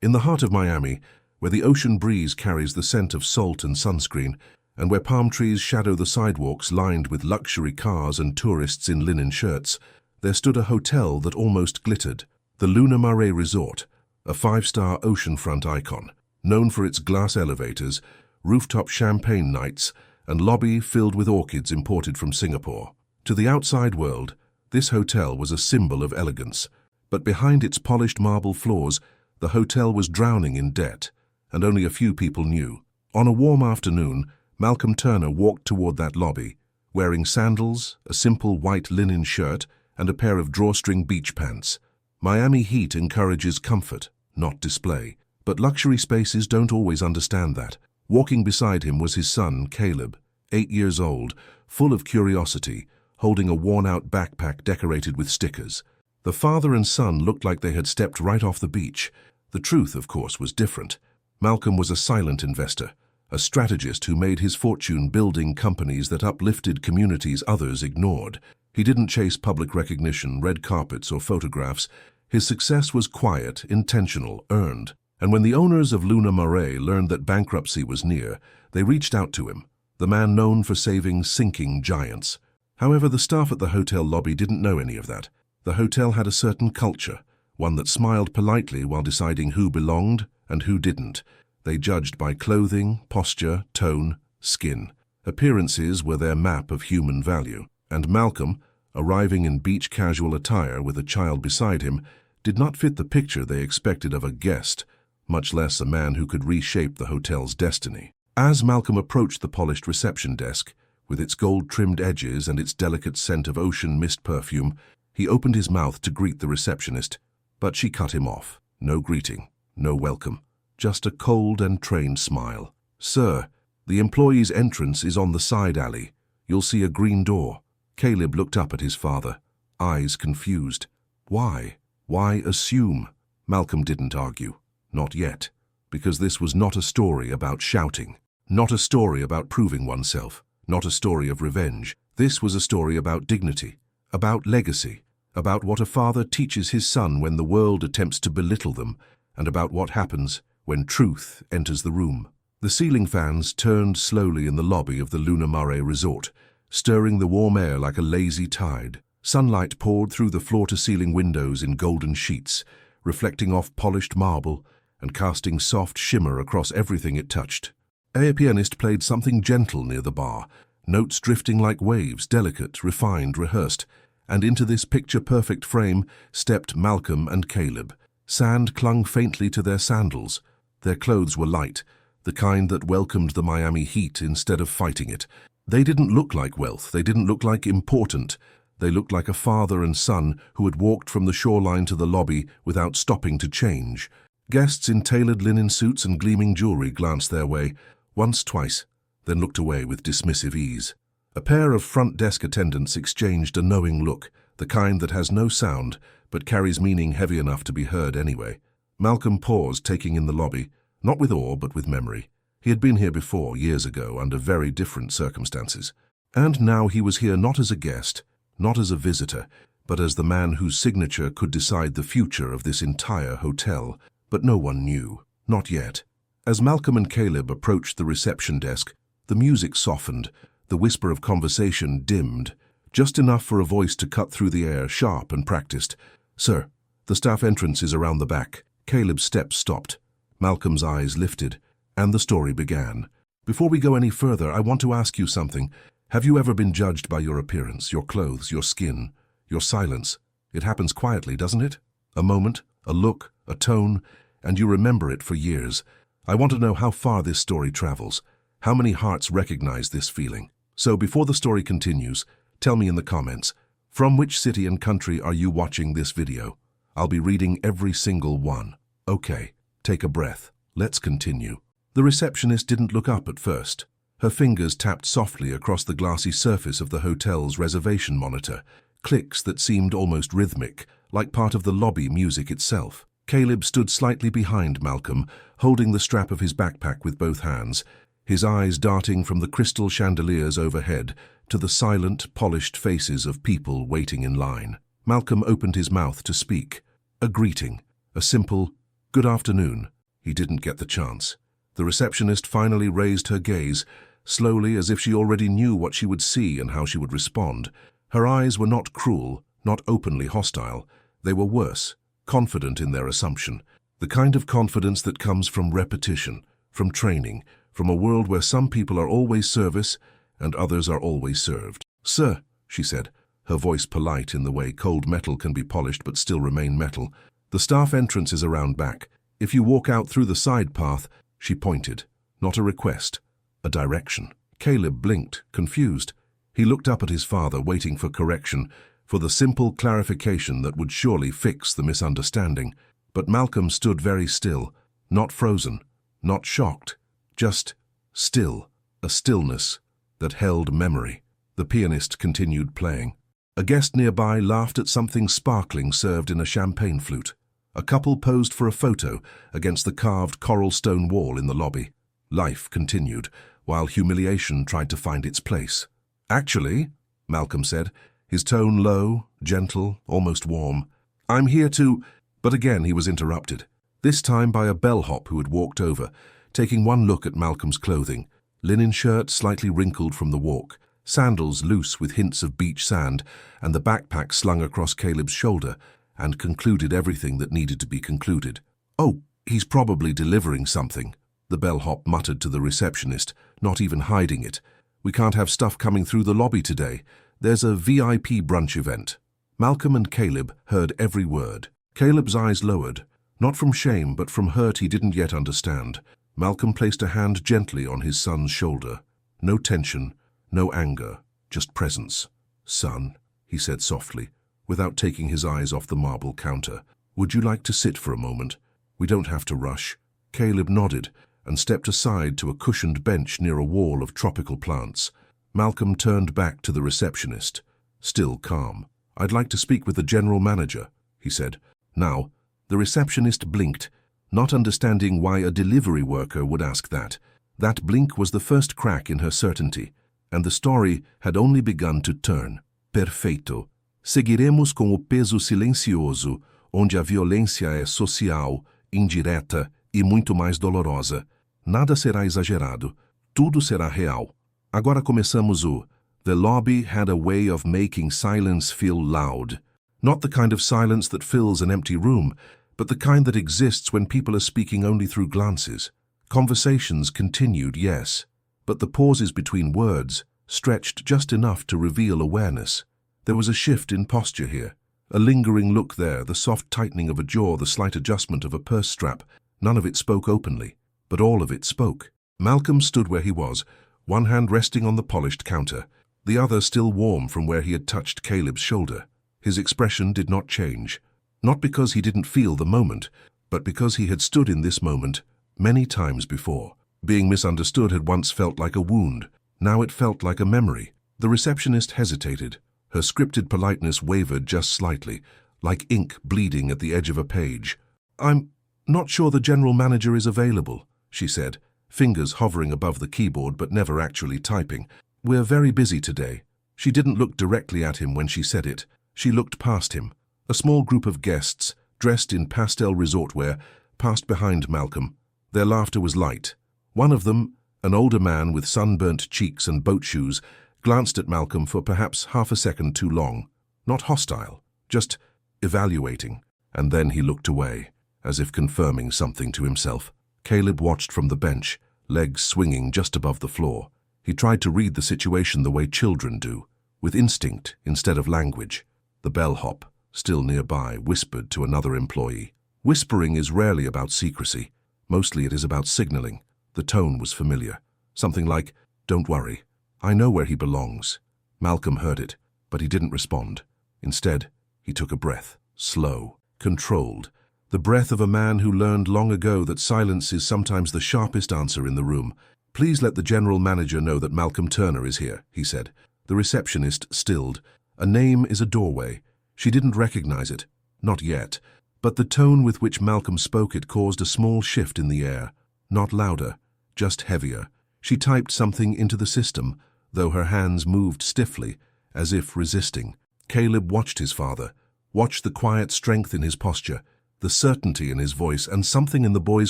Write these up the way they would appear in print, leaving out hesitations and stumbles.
In the heart of Miami, where the ocean breeze carries the scent of salt and sunscreen, and where palm trees shadow the sidewalks lined with luxury cars and tourists in linen shirts, there stood a hotel that almost glittered, the Luna Mare Resort, a five-star oceanfront icon, known for its glass elevators, rooftop champagne nights, and lobby filled with orchids imported from Singapore. To the outside world, this hotel was a symbol of elegance, but behind its polished marble floors, the hotel was drowning in debt, and only a few people knew. On a warm afternoon, Malcolm Turner walked toward that lobby, wearing sandals, a simple white linen shirt, and a pair of drawstring beach pants. Miami heat encourages comfort, not display, but luxury spaces don't always understand that. Walking beside him was his son, Caleb, 8 years old, full of curiosity, holding a worn-out backpack decorated with stickers. The father and son looked like they had stepped right off the beach. The truth, of course, was different. Malcolm was a silent investor, a strategist who made his fortune building companies that uplifted communities others ignored. He didn't chase public recognition, red carpets, or photographs. His success was quiet, intentional, earned. And when the owners of Luna Mare learned that bankruptcy was near, they reached out to him, the man known for saving sinking giants. However, the staff at the hotel lobby didn't know any of that. The hotel had a certain culture, one that smiled politely while deciding who belonged and who didn't. They judged by clothing, posture, tone, skin. Appearances were their map of human value. And Malcolm, arriving in beach casual attire with a child beside him, did not fit the picture they expected of a guest, much less a man who could reshape the hotel's destiny. As Malcolm approached the polished reception desk, with its gold-trimmed edges and its delicate scent of ocean mist perfume, he opened his mouth to greet the receptionist, but she cut him off. No greeting, no welcome, just a cold and trained smile. "Sir, the employee's entrance is on the side alley. You'll see a green door." Caleb looked up at his father, eyes confused. Why? Why assume? Malcolm didn't argue. Not yet. Because this was not a story about shouting. Not a story about proving oneself. Not a story of revenge. This was a story about dignity, about legacy, about what a father teaches his son when the world attempts to belittle them, and about what happens when truth enters the room. The ceiling fans turned slowly in the lobby of the Luna Mare Resort, stirring the warm air like a lazy tide. Sunlight poured through the floor-to-ceiling windows in golden sheets, reflecting off polished marble and casting soft shimmer across everything it touched. A pianist played something gentle near the bar, notes drifting like waves, delicate, refined, rehearsed, and into this picture-perfect frame stepped Malcolm and Caleb. Sand clung faintly to their sandals. Their clothes were light, the kind that welcomed the Miami heat instead of fighting it. They didn't look like wealth, they didn't look like important. They looked like a father and son who had walked from the shoreline to the lobby without stopping to change. Guests in tailored linen suits and gleaming jewelry glanced their way, once, twice, then looked away with dismissive ease. A pair of front desk attendants exchanged a knowing look, the kind that has no sound, but carries meaning heavy enough to be heard anyway. Malcolm paused, taking in the lobby, not with awe, but with memory. He had been here before, years ago, under very different circumstances. And now he was here not as a guest, not as a visitor, but as the man whose signature could decide the future of this entire hotel. But no one knew. Not yet. As Malcolm and Caleb approached the reception desk, the music softened, the whisper of conversation dimmed, just enough for a voice to cut through the air, sharp and practiced. "Sir, the staff entrance is around the back." Caleb's steps stopped. Malcolm's eyes lifted, and the story began. "Before we go any further, I want to ask you something. Have you ever been judged by your appearance, your clothes, your skin, your silence? It happens quietly, doesn't it? A moment, a look, a tone, and you remember it for years. I want to know how far this story travels. How many hearts recognize this feeling? So before the story continues, tell me in the comments, from which city and country are you watching this video? I'll be reading every single one. Okay, take a breath. Let's continue." The receptionist didn't look up at first. Her fingers tapped softly across the glassy surface of the hotel's reservation monitor, clicks that seemed almost rhythmic, like part of the lobby music itself. Caleb stood slightly behind Malcolm, holding the strap of his backpack with both hands, his eyes darting from the crystal chandeliers overhead to the silent, polished faces of people waiting in line. Malcolm opened his mouth to speak. A greeting, a simple, "Good afternoon." He didn't get the chance. The receptionist finally raised her gaze, slowly, as if she already knew what she would see and how she would respond. Her eyes were not cruel, not openly hostile. They were worse, confident in their assumption. The kind of confidence that comes from repetition, from training, from a world where some people are always service and others are always served. "Sir," she said, her voice polite in the way cold metal can be polished but still remain metal, "the staff entrance is around back. If you walk out through the side path," she pointed. Not a request, a direction. Caleb blinked, confused. He looked up at his father, waiting for correction, for the simple clarification that would surely fix the misunderstanding. But Malcolm stood very still, not frozen, not shocked, just still, a stillness that held memory. The pianist continued playing. A guest nearby laughed at something sparkling served in a champagne flute. A couple posed for a photo against the carved coral stone wall in the lobby. Life continued, while humiliation tried to find its place. "Actually," Malcolm said, his tone low, gentle, almost warm, "I'm here to—" But again he was interrupted, this time by a bellhop who had walked over, taking one look at Malcolm's clothing. Linen shirt slightly wrinkled from the walk, sandals loose with hints of beach sand, and the backpack slung across Caleb's shoulder, and concluded everything that needed to be concluded. "Oh, he's probably delivering something," the bellhop muttered to the receptionist, not even hiding it. "We can't have stuff coming through the lobby today. There's a VIP brunch event." Malcolm and Caleb heard every word. Caleb's eyes lowered, not from shame but from hurt he didn't yet understand. Malcolm placed a hand gently on his son's shoulder. No tension, no anger, just presence. "Son," he said softly, without taking his eyes off the marble counter, "would you like to sit for a moment? We don't have to rush." Caleb nodded and stepped aside to a cushioned bench near a wall of tropical plants. Malcolm turned back to the receptionist, still calm. "I'd like to speak with the general manager," he said. Now, the receptionist blinked, not understanding why a delivery worker would ask that. That blink was the first crack in her certainty, and the story had only begun to turn. "Perfeito. Seguiremos com o peso silencioso, onde a violência é social, indireta e muito mais dolorosa. Nada será exagerado. Tudo será real. Agora começamos o..." The lobby had a way of making silence feel loud. Not the kind of silence that fills an empty room, but the kind that exists when people are speaking only through glances. Conversations continued, yes, but the pauses between words stretched just enough to reveal awareness. There was a shift in posture here, a lingering look there, the soft tightening of a jaw, the slight adjustment of a purse strap. None of it spoke openly, but all of it spoke. Malcolm stood where he was, one hand resting on the polished counter, the other still warm from where he had touched Caleb's shoulder. His expression did not change, not because he didn't feel the moment, but because he had stood in this moment many times before. Being misunderstood had once felt like a wound. Now it felt like a memory. The receptionist hesitated. Her scripted politeness wavered just slightly, like ink bleeding at the edge of a page. "I'm not sure the general manager is available," she said, fingers hovering above the keyboard but never actually typing. "We're very busy today." She didn't look directly at him when she said it. She looked past him. A small group of guests, dressed in pastel resort wear, passed behind Malcolm. Their laughter was light. One of them, an older man with sunburnt cheeks and boat shoes, glanced at Malcolm for perhaps half a second too long. Not hostile, just evaluating. And then he looked away, as if confirming something to himself. Caleb watched from the bench, legs swinging just above the floor. He tried to read the situation the way children do, with instinct instead of language. The bellhop, still nearby, whispered to another employee. Whispering is rarely about secrecy. Mostly it is about signaling. The tone was familiar. Something like, "Don't worry. I know where he belongs." Malcolm heard it, but he didn't respond. Instead, he took a breath, slow, controlled. The breath of a man who learned long ago that silence is sometimes the sharpest answer in the room. "Please let the general manager know that Malcolm Turner is here," he said. The receptionist stilled. A name is a doorway. She didn't recognize it. Not yet. But the tone with which Malcolm spoke it caused a small shift in the air. Not louder, just heavier. She typed something into the system, though her hands moved stiffly, as if resisting. Caleb watched his father, watched the quiet strength in his posture, the certainty in his voice, and something in the boy's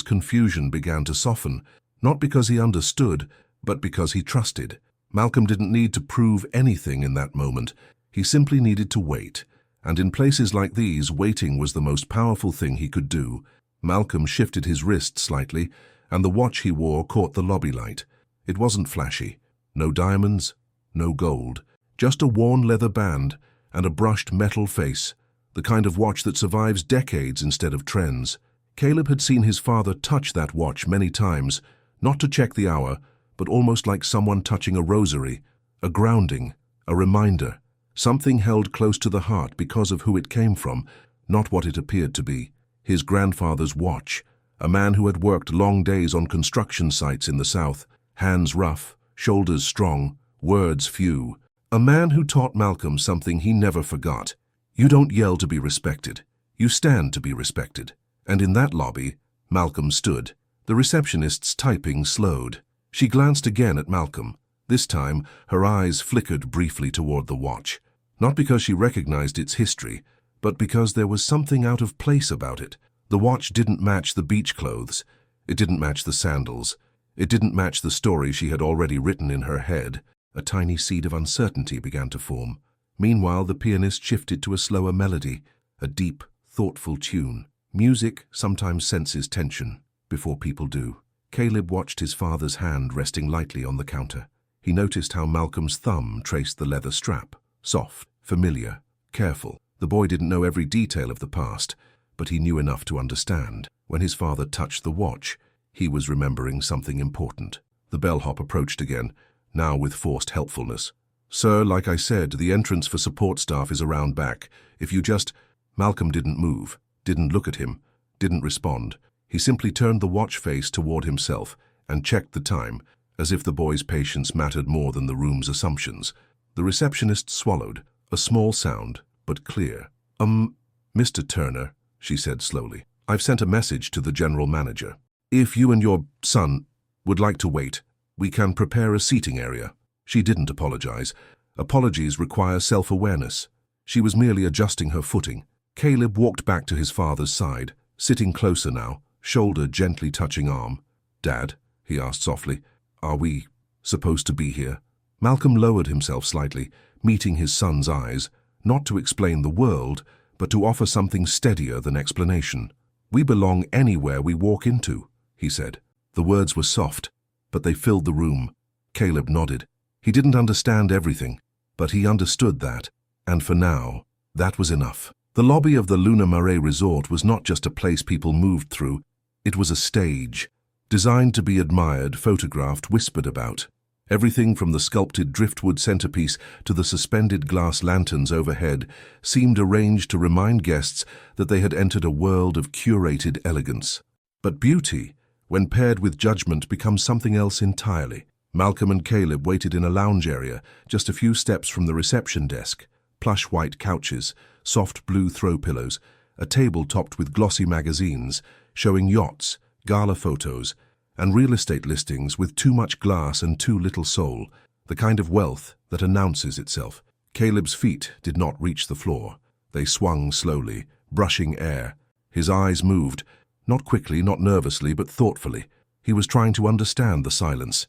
confusion began to soften, not because he understood, but because he trusted. Malcolm didn't need to prove anything in that moment. He simply needed to wait. And in places like these, waiting was the most powerful thing he could do. Malcolm shifted his wrist slightly, and the watch he wore caught the lobby light. It wasn't flashy. No diamonds, no gold. Just a worn leather band and a brushed metal face, the kind of watch that survives decades instead of trends. Caleb had seen his father touch that watch many times, not to check the hour, but almost like someone touching a rosary, a grounding, a reminder. Something held close to the heart because of who it came from, not what it appeared to be. His grandfather's watch, a man who had worked long days on construction sites in the South, hands rough, shoulders strong, words few. A man who taught Malcolm something he never forgot. You don't yell to be respected. You stand to be respected. And in that lobby, Malcolm stood. The receptionist's typing slowed. She glanced again at Malcolm. This time, her eyes flickered briefly toward the watch. Not because she recognized its history, but because there was something out of place about it. The watch didn't match the beach clothes. It didn't match the sandals. It didn't match the story she had already written in her head. A tiny seed of uncertainty began to form. Meanwhile, the pianist shifted to a slower melody, a deep, thoughtful tune. Music sometimes senses tension before people do. Caleb watched his father's hand resting lightly on the counter. He noticed how Malcolm's thumb traced the leather strap. Soft, familiar, careful. The boy didn't know every detail of the past, but he knew enough to understand. When his father touched the watch, he was remembering something important. The bellhop approached again, now with forced helpfulness. "Sir, like I said, the entrance for support staff is around back. If you just—" Malcolm didn't move, didn't look at him, didn't respond. He simply turned the watch face toward himself and checked the time, as if the boy's patience mattered more than the room's assumptions. The receptionist swallowed, a small sound, but clear. Mr. Turner," she said slowly, "I've sent a message to the general manager. If you and your son would like to wait, we can prepare a seating area." She didn't apologize. Apologies require self-awareness. She was merely adjusting her footing. Caleb walked back to his father's side, sitting closer now, shoulder gently touching arm. "Dad," he asked softly, "are we supposed to be here?" Malcolm lowered himself slightly, meeting his son's eyes, not to explain the world, but to offer something steadier than explanation. "We belong anywhere we walk into," he said. The words were soft, but they filled the room. Caleb nodded. He didn't understand everything, but he understood that, and for now, that was enough. The lobby of the Luna Marais Resort was not just a place people moved through, it was a stage, designed to be admired, photographed, whispered about. Everything from the sculpted driftwood centerpiece to the suspended glass lanterns overhead seemed arranged to remind guests that they had entered a world of curated elegance. But beauty, when paired with judgment, becomes something else entirely. Malcolm and Caleb waited in a lounge area, just a few steps from the reception desk. Plush white couches, soft blue throw pillows, a table topped with glossy magazines, showing yachts, gala photos, and real estate listings with too much glass and too little soul, the kind of wealth that announces itself. Caleb's feet did not reach the floor. They swung slowly, brushing air. His eyes moved, not quickly, not nervously, but thoughtfully. He was trying to understand the silence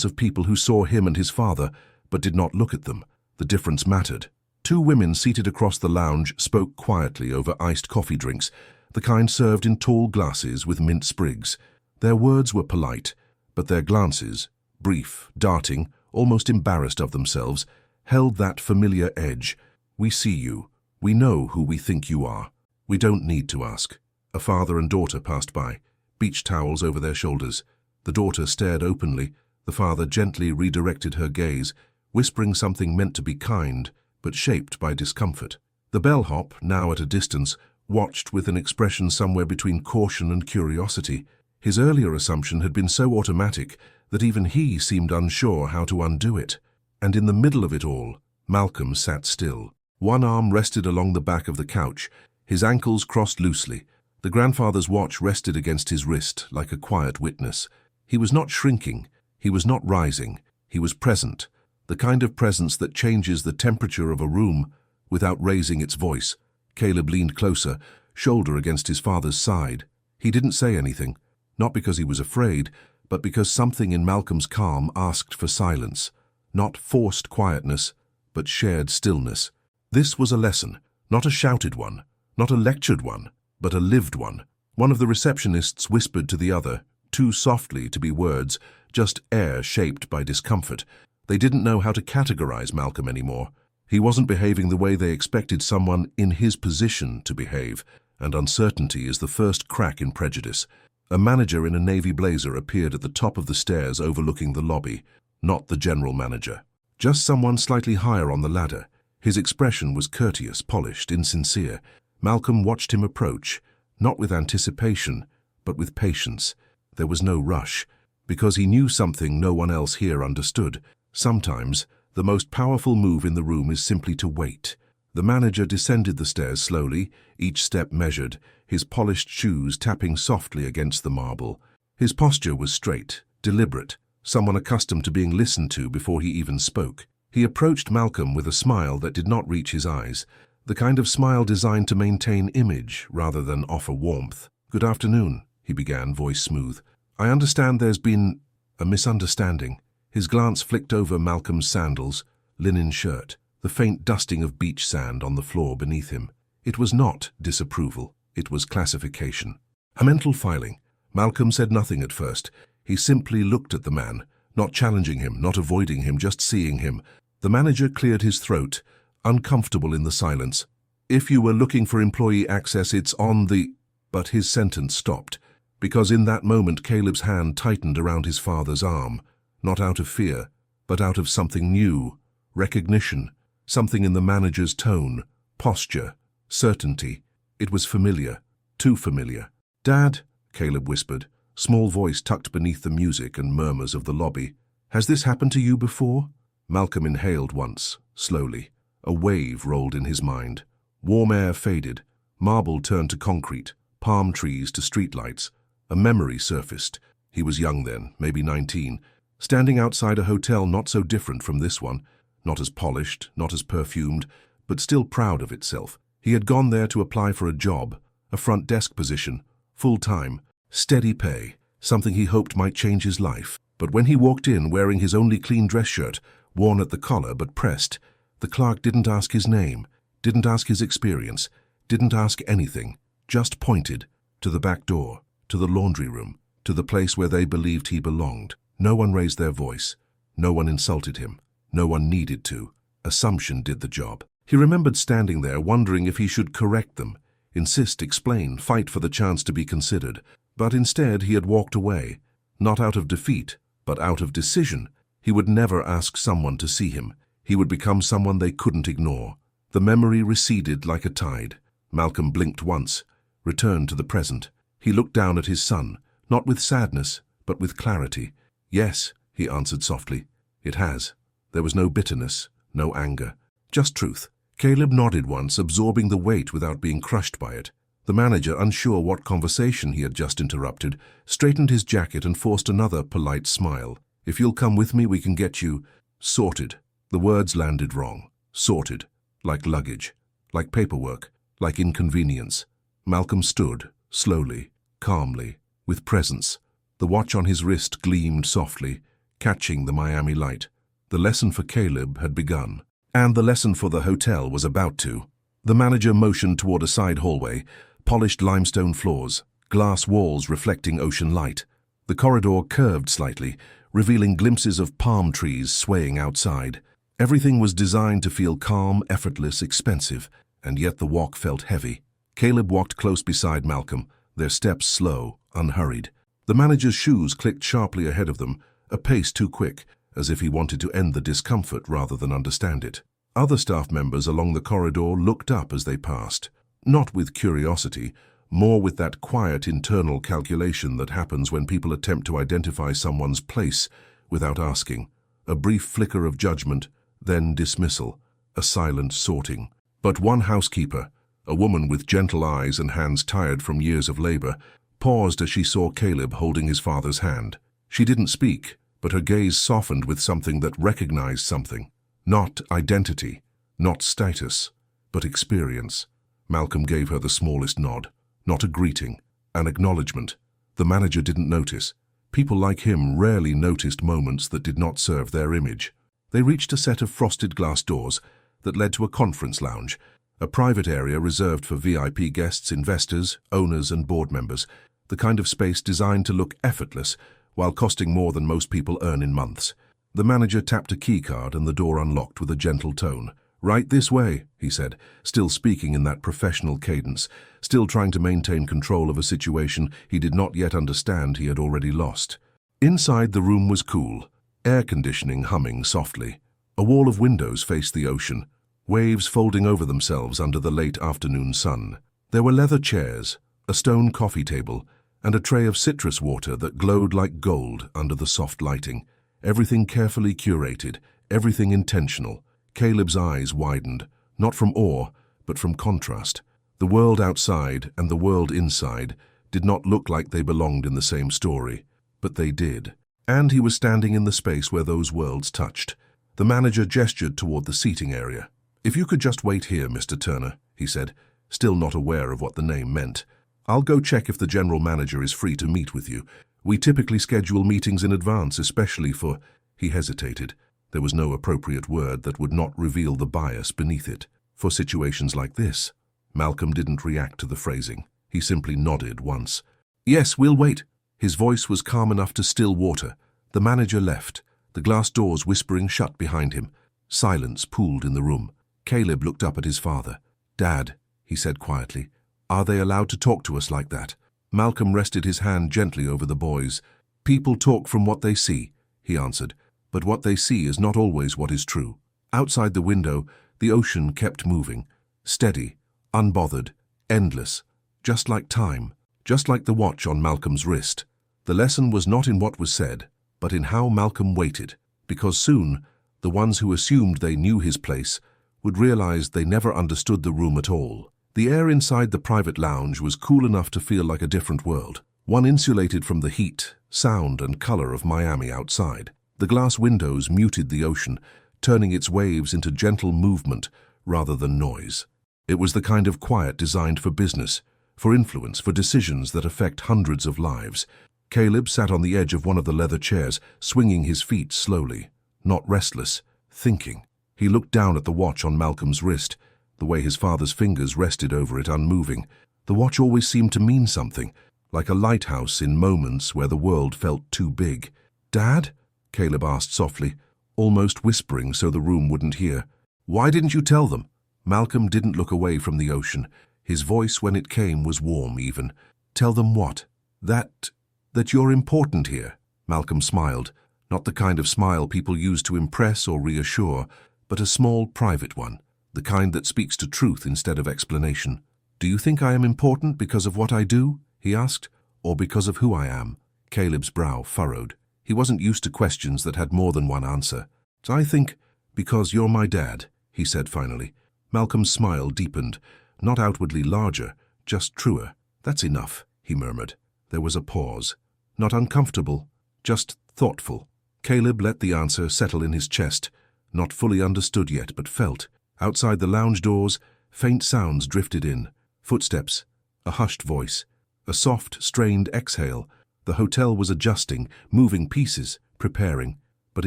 of people who saw him and his father, but did not look at them. The difference mattered. Two women seated across the lounge spoke quietly over iced coffee drinks, the kind served in tall glasses with mint sprigs. Their words were polite, but their glances, brief, darting, almost embarrassed of themselves, held that familiar edge. "We see you. We know who we think you are. We don't need to ask." A father and daughter passed by, beach towels over their shoulders. The daughter stared openly. The father gently redirected her gaze, whispering something meant to be kind, but shaped by discomfort. The bellhop, now at a distance, watched with an expression somewhere between caution and curiosity. His earlier assumption had been so automatic that even he seemed unsure how to undo it. And in the middle of it all, Malcolm sat still. One arm rested along the back of the couch, his ankles crossed loosely. The grandfather's watch rested against his wrist like a quiet witness. He was not shrinking, he was not rising, he was present, the kind of presence that changes the temperature of a room without raising its voice. Caleb leaned closer, shoulder against his father's side. He didn't say anything, not because he was afraid, but because something in Malcolm's calm asked for silence, not forced quietness, but shared stillness. This was a lesson, not a shouted one, not a lectured one, but a lived one. One of the receptionists whispered to the other, too softly to be words, just air shaped by discomfort. They didn't know how to categorize Malcolm anymore. He wasn't behaving the way they expected someone in his position to behave, and uncertainty is the first crack in prejudice. A manager in a navy blazer appeared at the top of the stairs overlooking the lobby, not the general manager. Just someone slightly higher on the ladder. His expression was courteous, polished, insincere. Malcolm watched him approach, not with anticipation, but with patience. There was no rush, because he knew something no one else here understood. Sometimes, the most powerful move in the room is simply to wait. The manager descended the stairs slowly, each step measured, his polished shoes tapping softly against the marble. His posture was straight, deliberate, someone accustomed to being listened to before he even spoke. He approached Malcolm with a smile that did not reach his eyes, the kind of smile designed to maintain image rather than offer warmth. "Good afternoon," he began, voice smooth. "I understand there's been a misunderstanding." His glance flicked over Malcolm's sandals, linen shirt, the faint dusting of beach sand on the floor beneath him. It was not disapproval, it was classification. A mental filing. Malcolm said nothing at first. He simply looked at the man, not challenging him, not avoiding him, just seeing him. The manager cleared his throat, uncomfortable in the silence. "If you were looking for employee access, it's on the—" But his sentence stopped, because in that moment Caleb's hand tightened around his father's arm, not out of fear, but out of something new, recognition, something in the manager's tone, posture, certainty. It was familiar, too familiar. "Dad," Caleb whispered, small voice tucked beneath the music and murmurs of the lobby. "Has this happened to you before?" Malcolm inhaled once, slowly. A wave rolled in his mind. Warm air faded, marble turned to concrete, palm trees to streetlights. A memory surfaced. He was young then, maybe 19, standing outside a hotel not so different from this one, not as polished, not as perfumed, but still proud of itself. He had gone there to apply for a job, a front desk position, full-time, steady pay, something he hoped might change his life. But when he walked in wearing his only clean dress shirt, worn at the collar but pressed, the clerk didn't ask his name, didn't ask his experience, didn't ask anything, just pointed to the back door, to the laundry room, to the place where they believed he belonged. No one raised their voice. No one insulted him. No one needed to. Assumption did the job. He remembered standing there wondering if he should correct them, insist, explain, fight for the chance to be considered. But instead he had walked away, not out of defeat, but out of decision. He would never ask someone to see him. He would become someone they couldn't ignore. The memory receded like a tide. Malcolm blinked once, returned to the present. He looked down at his son, not with sadness, but with clarity. "Yes," he answered softly. "It has." There was no bitterness, no anger, just truth. Caleb nodded once, absorbing the weight without being crushed by it. The manager, unsure what conversation he had just interrupted, straightened his jacket and forced another polite smile. "If you'll come with me, we can get you sorted." The words landed wrong. Sorted. Like luggage. Like paperwork. Like inconvenience. Malcolm stood, slowly, calmly, with presence. The watch on his wrist gleamed softly, catching the Miami light. The lesson for Caleb had begun, and the lesson for the hotel was about to. The manager motioned toward a side hallway, polished limestone floors, glass walls reflecting ocean light. The corridor curved slightly, revealing glimpses of palm trees swaying outside. Everything was designed to feel calm, effortless, expensive, and yet the walk felt heavy. Caleb walked close beside Malcolm, their steps slow, unhurried. The manager's shoes clicked sharply ahead of them, a pace too quick, as if he wanted to end the discomfort rather than understand it. Other staff members along the corridor looked up as they passed, not with curiosity, more with that quiet internal calculation that happens when people attempt to identify someone's place without asking. A brief flicker of judgment, then dismissal, a silent sorting. But one housekeeper, a woman with gentle eyes and hands tired from years of labor, paused as she saw Caleb holding his father's hand. She didn't speak, but her gaze softened with something that recognized something. Not identity, not status, but experience. Malcolm gave her the smallest nod. Not a greeting, an acknowledgement. The manager didn't notice. People like him rarely noticed moments that did not serve their image. They reached a set of frosted glass doors that led to a conference lounge, a private area reserved for VIP guests, investors, owners and board members, the kind of space designed to look effortless while costing more than most people earn in months. The manager tapped a keycard and the door unlocked with a gentle tone. "Right this way," he said, still speaking in that professional cadence, still trying to maintain control of a situation he did not yet understand he had already lost. Inside, the room was cool, air conditioning humming softly. A wall of windows faced the ocean, waves folding over themselves under the late afternoon sun. There were leather chairs, a stone coffee table, and a tray of citrus water that glowed like gold under the soft lighting. Everything carefully curated, everything intentional. Caleb's eyes widened, not from awe, but from contrast. The world outside and the world inside did not look like they belonged in the same story, but they did. And he was standing in the space where those worlds touched. The manager gestured toward the seating area. "If you could just wait here, Mr. Turner," he said, still not aware of what the name meant. "I'll go check if the general manager is free to meet with you. We typically schedule meetings in advance, especially for—" He hesitated. There was no appropriate word that would not reveal the bias beneath it. "For situations like this." Malcolm didn't react to the phrasing. He simply nodded once. "Yes, we'll wait." His voice was calm enough to still water. The manager left, the glass doors whispering shut behind him. Silence pooled in the room. Caleb looked up at his father. "Dad," he said quietly, "are they allowed to talk to us like that?" Malcolm rested his hand gently over the boys. "People talk from what they see," he answered. "But what they see is not always what is true." Outside the window, the ocean kept moving, steady, unbothered, endless, just like time, just like the watch on Malcolm's wrist. The lesson was not in what was said, but in how Malcolm waited, because soon, the ones who assumed they knew his place would realize they never understood the room at all. The air inside the private lounge was cool enough to feel like a different world, one insulated from the heat, sound, and color of Miami outside. The glass windows muted the ocean, turning its waves into gentle movement rather than noise. It was the kind of quiet designed for business, for influence, for decisions that affect hundreds of lives. Caleb sat on the edge of one of the leather chairs, swinging his feet slowly, not restless, thinking. He looked down at the watch on Malcolm's wrist, the way his father's fingers rested over it unmoving. The watch always seemed to mean something, like a lighthouse in moments where the world felt too big. "Dad?" Caleb asked softly, almost whispering so the room wouldn't hear. "Why didn't you tell them?" Malcolm didn't look away from the ocean. His voice, when it came, was warm even. "Tell them what?" That you're important here." Malcolm smiled, not the kind of smile people use to impress or reassure, but a small, private one, the kind that speaks to truth instead of explanation. "Do you think I am important because of what I do?" he asked, "or because of who I am?" Caleb's brow furrowed. He wasn't used to questions that had more than one answer. "I think because you're my dad," he said finally. Malcolm's smile deepened, not outwardly larger, just truer. "That's enough," he murmured. There was a pause. Not uncomfortable, just thoughtful. Caleb let the answer settle in his chest, not fully understood yet, but felt. Outside the lounge doors, faint sounds drifted in. Footsteps, a hushed voice, a soft, strained exhale. The hotel was adjusting, moving pieces, preparing. But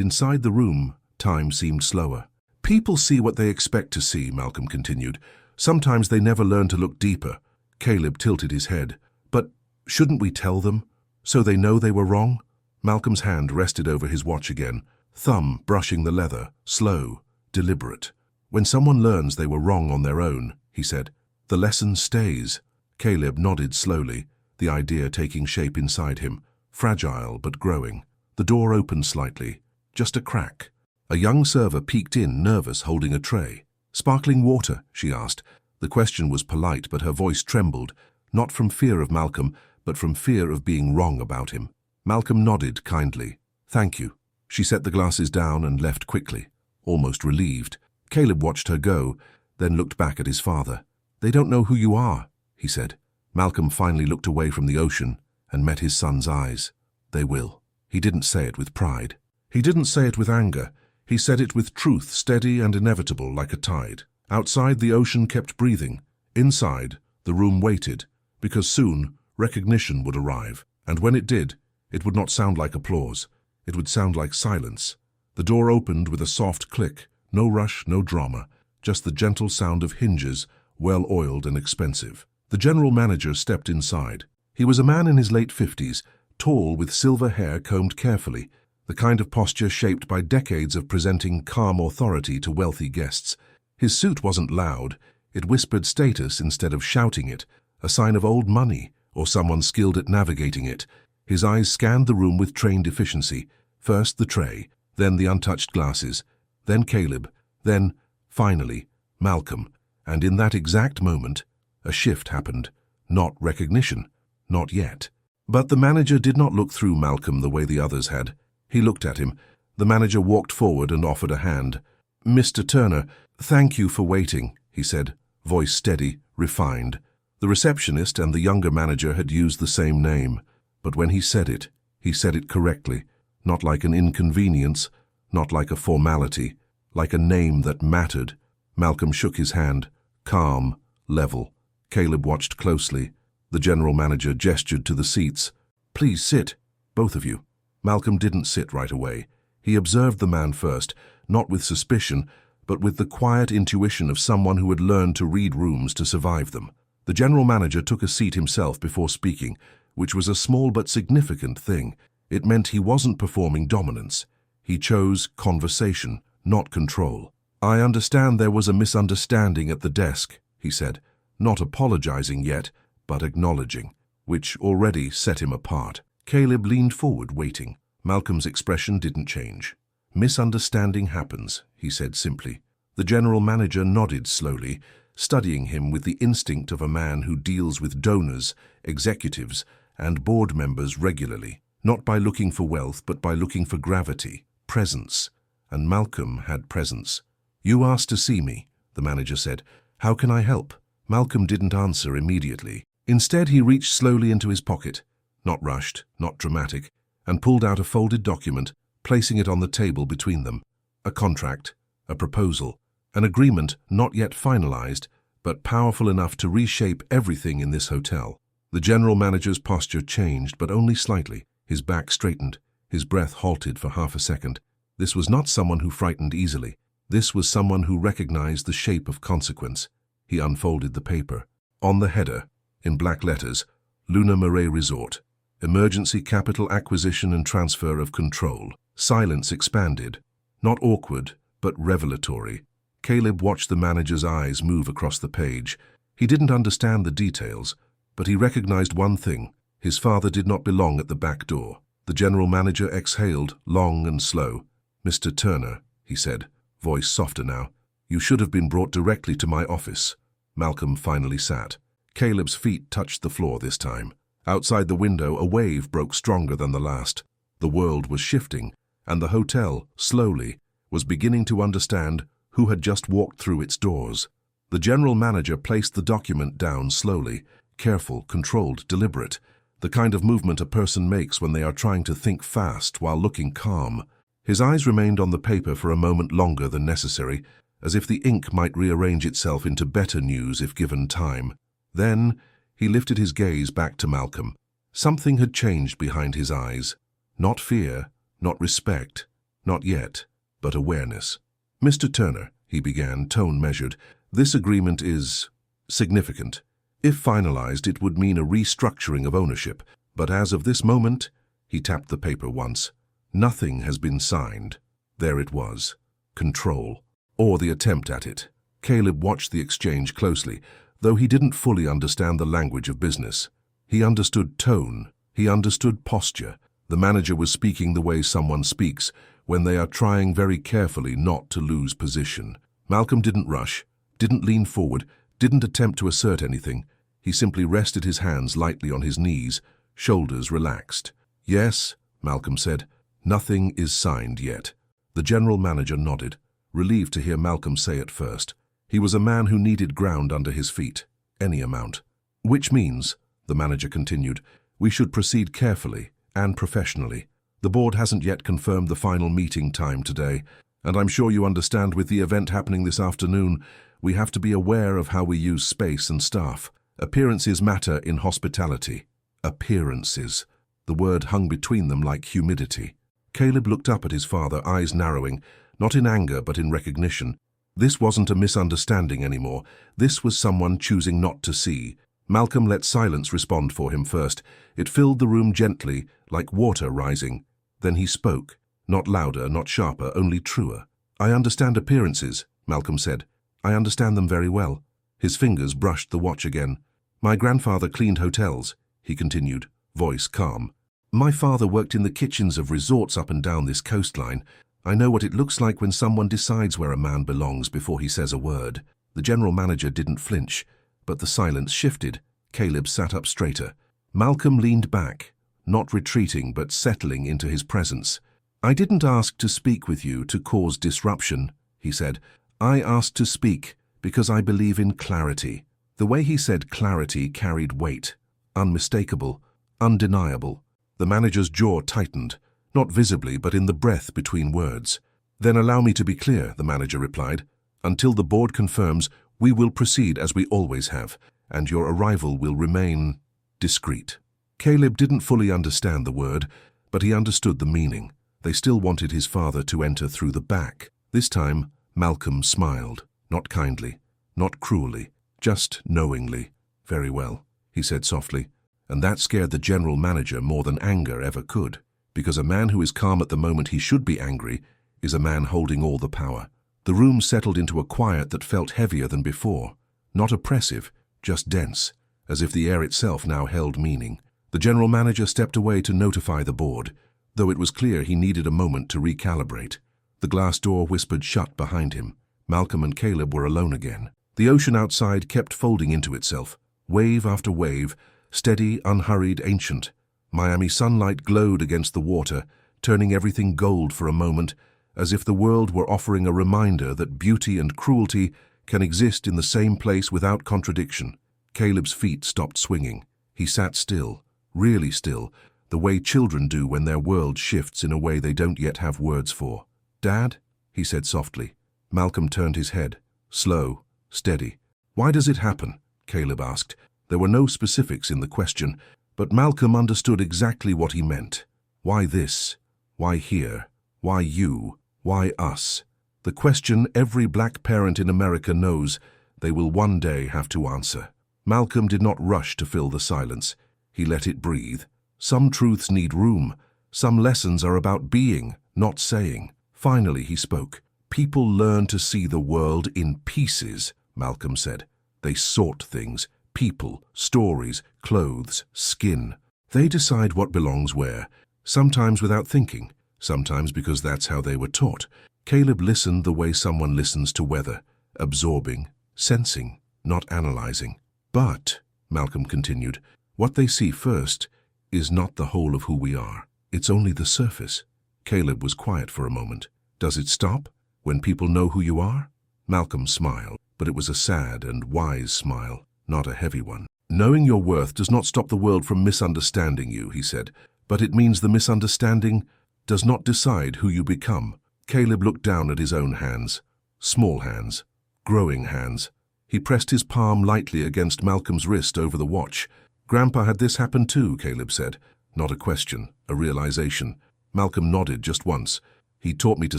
inside the room, time seemed slower. "People see what they expect to see," Malcolm continued. "Sometimes they never learn to look deeper." Caleb tilted his head. "But shouldn't we tell them, so they know they were wrong?" Malcolm's hand rested over his watch again, thumb brushing the leather, slow, deliberate. "When someone learns they were wrong on their own," he said, "the lesson stays." Caleb nodded slowly, the idea taking shape inside him, fragile but growing. The door opened slightly, just a crack. A young server peeked in, nervous, holding a tray. "Sparkling water?" she asked. The question was polite, but her voice trembled, not from fear of Malcolm, but from fear of being wrong about him. Malcolm nodded kindly. "Thank you." She set the glasses down and left quickly, almost relieved. Caleb watched her go, then looked back at his father. "They don't know who you are," he said. Malcolm finally looked away from the ocean and met his son's eyes. "They will." He didn't say it with pride. He didn't say it with anger. He said it with truth, steady and inevitable like a tide. Outside, the ocean kept breathing, Inside, the room waited, because soon recognition would arrive, and when it did, it would not sound like applause. It would sound like silence. The door opened with a soft click, no rush, no drama, just the gentle sound of hinges, well-oiled and expensive. The general manager stepped inside. He was a man in his late 50s, tall with silver hair combed carefully, the kind of posture shaped by decades of presenting calm authority to wealthy guests. His suit wasn't loud. It whispered status instead of shouting it, a sign of old money or someone skilled at navigating it. His eyes scanned the room with trained efficiency. First the tray, then the untouched glasses, then Caleb, then, finally, Malcolm. And in that exact moment, a shift happened. Not recognition. Not yet. But the manager did not look through Malcolm the way the others had. He looked at him. The manager walked forward and offered a hand. "Mr. Turner, thank you for waiting," he said, voice steady, refined. The receptionist and the younger manager had used the same name, but when he said it correctly, not like an inconvenience, not like a formality, like a name that mattered. Malcolm shook his hand, calm, level. Caleb watched closely. The general manager gestured to the seats. "Please sit, both of you." Malcolm didn't sit right away. He observed the man first, not with suspicion, but with the quiet intuition of someone who had learned to read rooms to survive them. The general manager took a seat himself before speaking, which was a small but significant thing. It meant he wasn't performing dominance. He chose conversation, not control. "I understand there was a misunderstanding at the desk," he said, not apologizing yet, but acknowledging, which already set him apart. Caleb leaned forward, waiting. Malcolm's expression didn't change. "Misunderstanding happens," he said simply. The general manager nodded slowly, studying him with the instinct of a man who deals with donors, executives, and board members regularly, not by looking for wealth, but by looking for gravity, presence. And Malcolm had presence. "You asked to see me," the manager said. "How can I help?" Malcolm didn't answer immediately. Instead, he reached slowly into his pocket, not rushed, not dramatic, and pulled out a folded document, placing it on the table between them. A contract, a proposal, an agreement not yet finalized, but powerful enough to reshape everything in this hotel. The general manager's posture changed, but only slightly. His back straightened, his breath halted for half a second. This was not someone who frightened easily. This was someone who recognized the shape of consequence. He unfolded the paper. On the header, in black letters, Luna Marais Resort. Emergency capital acquisition and transfer of control. Silence expanded. Not awkward, but revelatory. Caleb watched the manager's eyes move across the page. He didn't understand the details, but he recognized one thing. His father did not belong at the back door. The general manager exhaled, long and slow. "Mr. Turner," he said, voice softer now, "you should have been brought directly to my office." Malcolm finally sat. Caleb's feet touched the floor this time. Outside the window, a wave broke stronger than the last. The world was shifting, and the hotel, slowly, was beginning to understand who had just walked through its doors. The general manager placed the document down slowly, careful, controlled, deliberate, the kind of movement a person makes when they are trying to think fast while looking calm. His eyes remained on the paper for a moment longer than necessary, as if the ink might rearrange itself into better news if given time. Then he lifted his gaze back to Malcolm. Something had changed behind his eyes. Not fear, not respect, not yet, but awareness. "Mr. Turner," he began, tone measured, "this agreement is significant. If finalized, it would mean a restructuring of ownership, but as of this moment," he tapped the paper once, "nothing has been signed." There it was. Control. Or the attempt at it. Caleb watched the exchange closely, though he didn't fully understand the language of business. He understood tone. He understood posture. The manager was speaking the way someone speaks, when they are trying very carefully not to lose position. Malcolm didn't rush, didn't lean forward, didn't attempt to assert anything. He simply rested his hands lightly on his knees, shoulders relaxed. "Yes," Malcolm said, "nothing is signed yet." The general manager nodded, relieved to hear Malcolm say it first. He was a man who needed ground under his feet, any amount. "Which means," the manager continued, "we should proceed carefully and professionally. The board hasn't yet confirmed the final meeting time today, and I'm sure you understand with the event happening this afternoon, We have to be aware of how we use space and staff. Appearances matter in hospitality. Appearances. The word hung between them like humidity. Caleb looked up at his father, eyes narrowing, not in anger but in recognition. This wasn't a misunderstanding anymore. This was someone choosing not to see. Malcolm let silence respond for him first. It filled the room gently, like water rising. Then he spoke. Not louder, not sharper, only truer. "I understand appearances," Malcolm said. "I understand them very well." His fingers brushed the watch again. "My grandfather cleaned hotels," he continued, voice calm. "My father worked in the kitchens of resorts up and down this coastline. I know what it looks like when someone decides where a man belongs before he says a word." The general manager didn't flinch, but the silence shifted. Caleb sat up straighter. Malcolm leaned back, not retreating but settling into his presence. "I didn't ask to speak with you to cause disruption," he said. "I asked to speak because I believe in clarity." The way he said clarity carried weight. Unmistakable, undeniable. The manager's jaw tightened, not visibly but in the breath between words. "Then allow me to be clear," the manager replied. "Until the board confirms, we will proceed as we always have, and your arrival will remain discreet." Caleb didn't fully understand the word, but he understood the meaning. They still wanted his father to enter through the back. This time, Malcolm smiled, not kindly, not cruelly, just knowingly. "Very well," he said softly, and that scared the general manager more than anger ever could, because a man who is calm at the moment he should be angry is a man holding all the power. The room settled into a quiet that felt heavier than before, not oppressive, just dense, as if the air itself now held meaning. The general manager stepped away to notify the board, though it was clear he needed a moment to recalibrate. The glass door whispered shut behind him. Malcolm and Caleb were alone again. The ocean outside kept folding into itself, wave after wave, steady, unhurried, ancient. Miami sunlight glowed against the water, turning everything gold for a moment, as if the world were offering a reminder that beauty and cruelty can exist in the same place without contradiction. Caleb's feet stopped swinging. He sat still, really still, the way children do when their world shifts in a way they don't yet have words for. "Dad?" he said softly. Malcolm turned his head, slow, steady. "Why does it happen?" Caleb asked. There were no specifics in the question, but Malcolm understood exactly what he meant. Why this? Why here? Why you? Why us? The question every black parent in America knows they will one day have to answer. Malcolm did not rush to fill the silence. He let it breathe. Some truths need room. Some lessons are about being, not saying. Finally he spoke. "People learn to see the world in pieces," Malcolm said. "They sort things, people, stories, clothes, skin. They decide what belongs where, sometimes without thinking, sometimes because that's how they were taught." Caleb listened the way someone listens to weather, absorbing, sensing, not analyzing. "But," Malcolm continued, "what they see first is not the whole of who we are. It's only the surface." Caleb was quiet for a moment. "Does it stop when people know who you are?" Malcolm smiled, but it was a sad and wise smile, not a heavy one. "Knowing your worth does not stop the world from misunderstanding you," he said, "but it means the misunderstanding does not decide who you become." Caleb looked down at his own hands, small hands, growing hands. He pressed his palm lightly against Malcolm's wrist over the watch. "Grandpa had this happen too," Caleb said. Not a question, a realization. Malcolm nodded just once. "He taught me to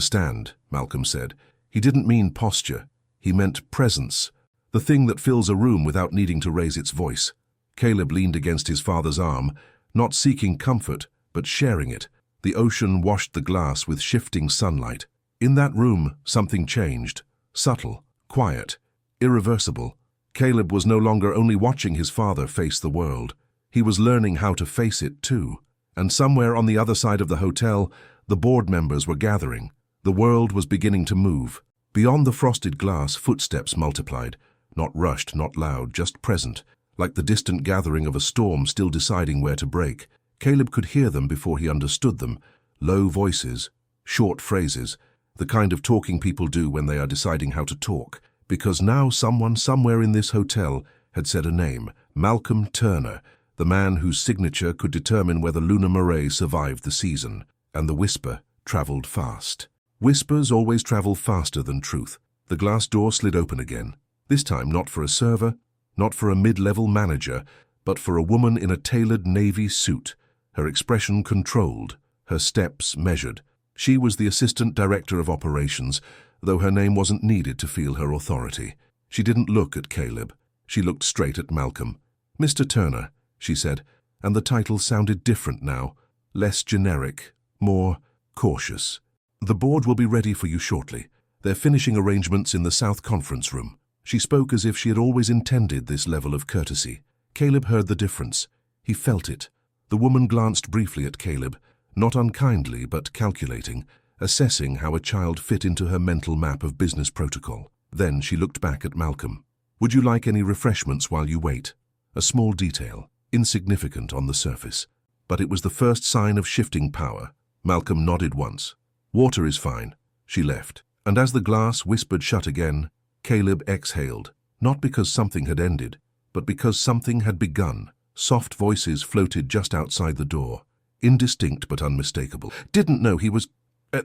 stand," Malcolm said. He didn't mean posture. He meant presence, the thing that fills a room without needing to raise its voice. Caleb leaned against his father's arm, not seeking comfort, but sharing it. The ocean washed the glass with shifting sunlight. In that room, something changed. Subtle, quiet, irreversible. Caleb was no longer only watching his father face the world. He was learning how to face it too. And somewhere on the other side of the hotel, the board members were gathering. The world was beginning to move. Beyond the frosted glass, footsteps multiplied. Not rushed, not loud, just present, like the distant gathering of a storm still deciding where to break. Caleb could hear them before he understood them. Low voices, short phrases, the kind of talking people do when they are deciding how to talk. Because now someone somewhere in this hotel had said a name, Malcolm Turner, the man whose signature could determine whether Luna Marais survived the season. And the whisper traveled fast. Whispers always travel faster than truth. The glass door slid open again. This time not for a server, not for a mid-level manager, but for a woman in a tailored navy suit, her expression controlled, her steps measured. She was the assistant director of operations, though her name wasn't needed to feel her authority. She didn't look at Caleb. She looked straight at Malcolm. "Mr. Turner," she said, and the title sounded different now, less generic, more cautious. "The board will be ready for you shortly. They're finishing arrangements in the South Conference Room." She spoke as if she had always intended this level of courtesy. Caleb heard the difference. He felt it. The woman glanced briefly at Caleb, not unkindly but calculating, assessing how a child fit into her mental map of business protocol. Then she looked back at Malcolm. "Would you like any refreshments while you wait?" A small detail, insignificant on the surface. But it was the first sign of shifting power. Malcolm nodded once. "Water is fine." She left. And as the glass whispered shut again, Caleb exhaled, not because something had ended, but because something had begun. Soft voices floated just outside the door, indistinct but unmistakable. "Didn't know he was...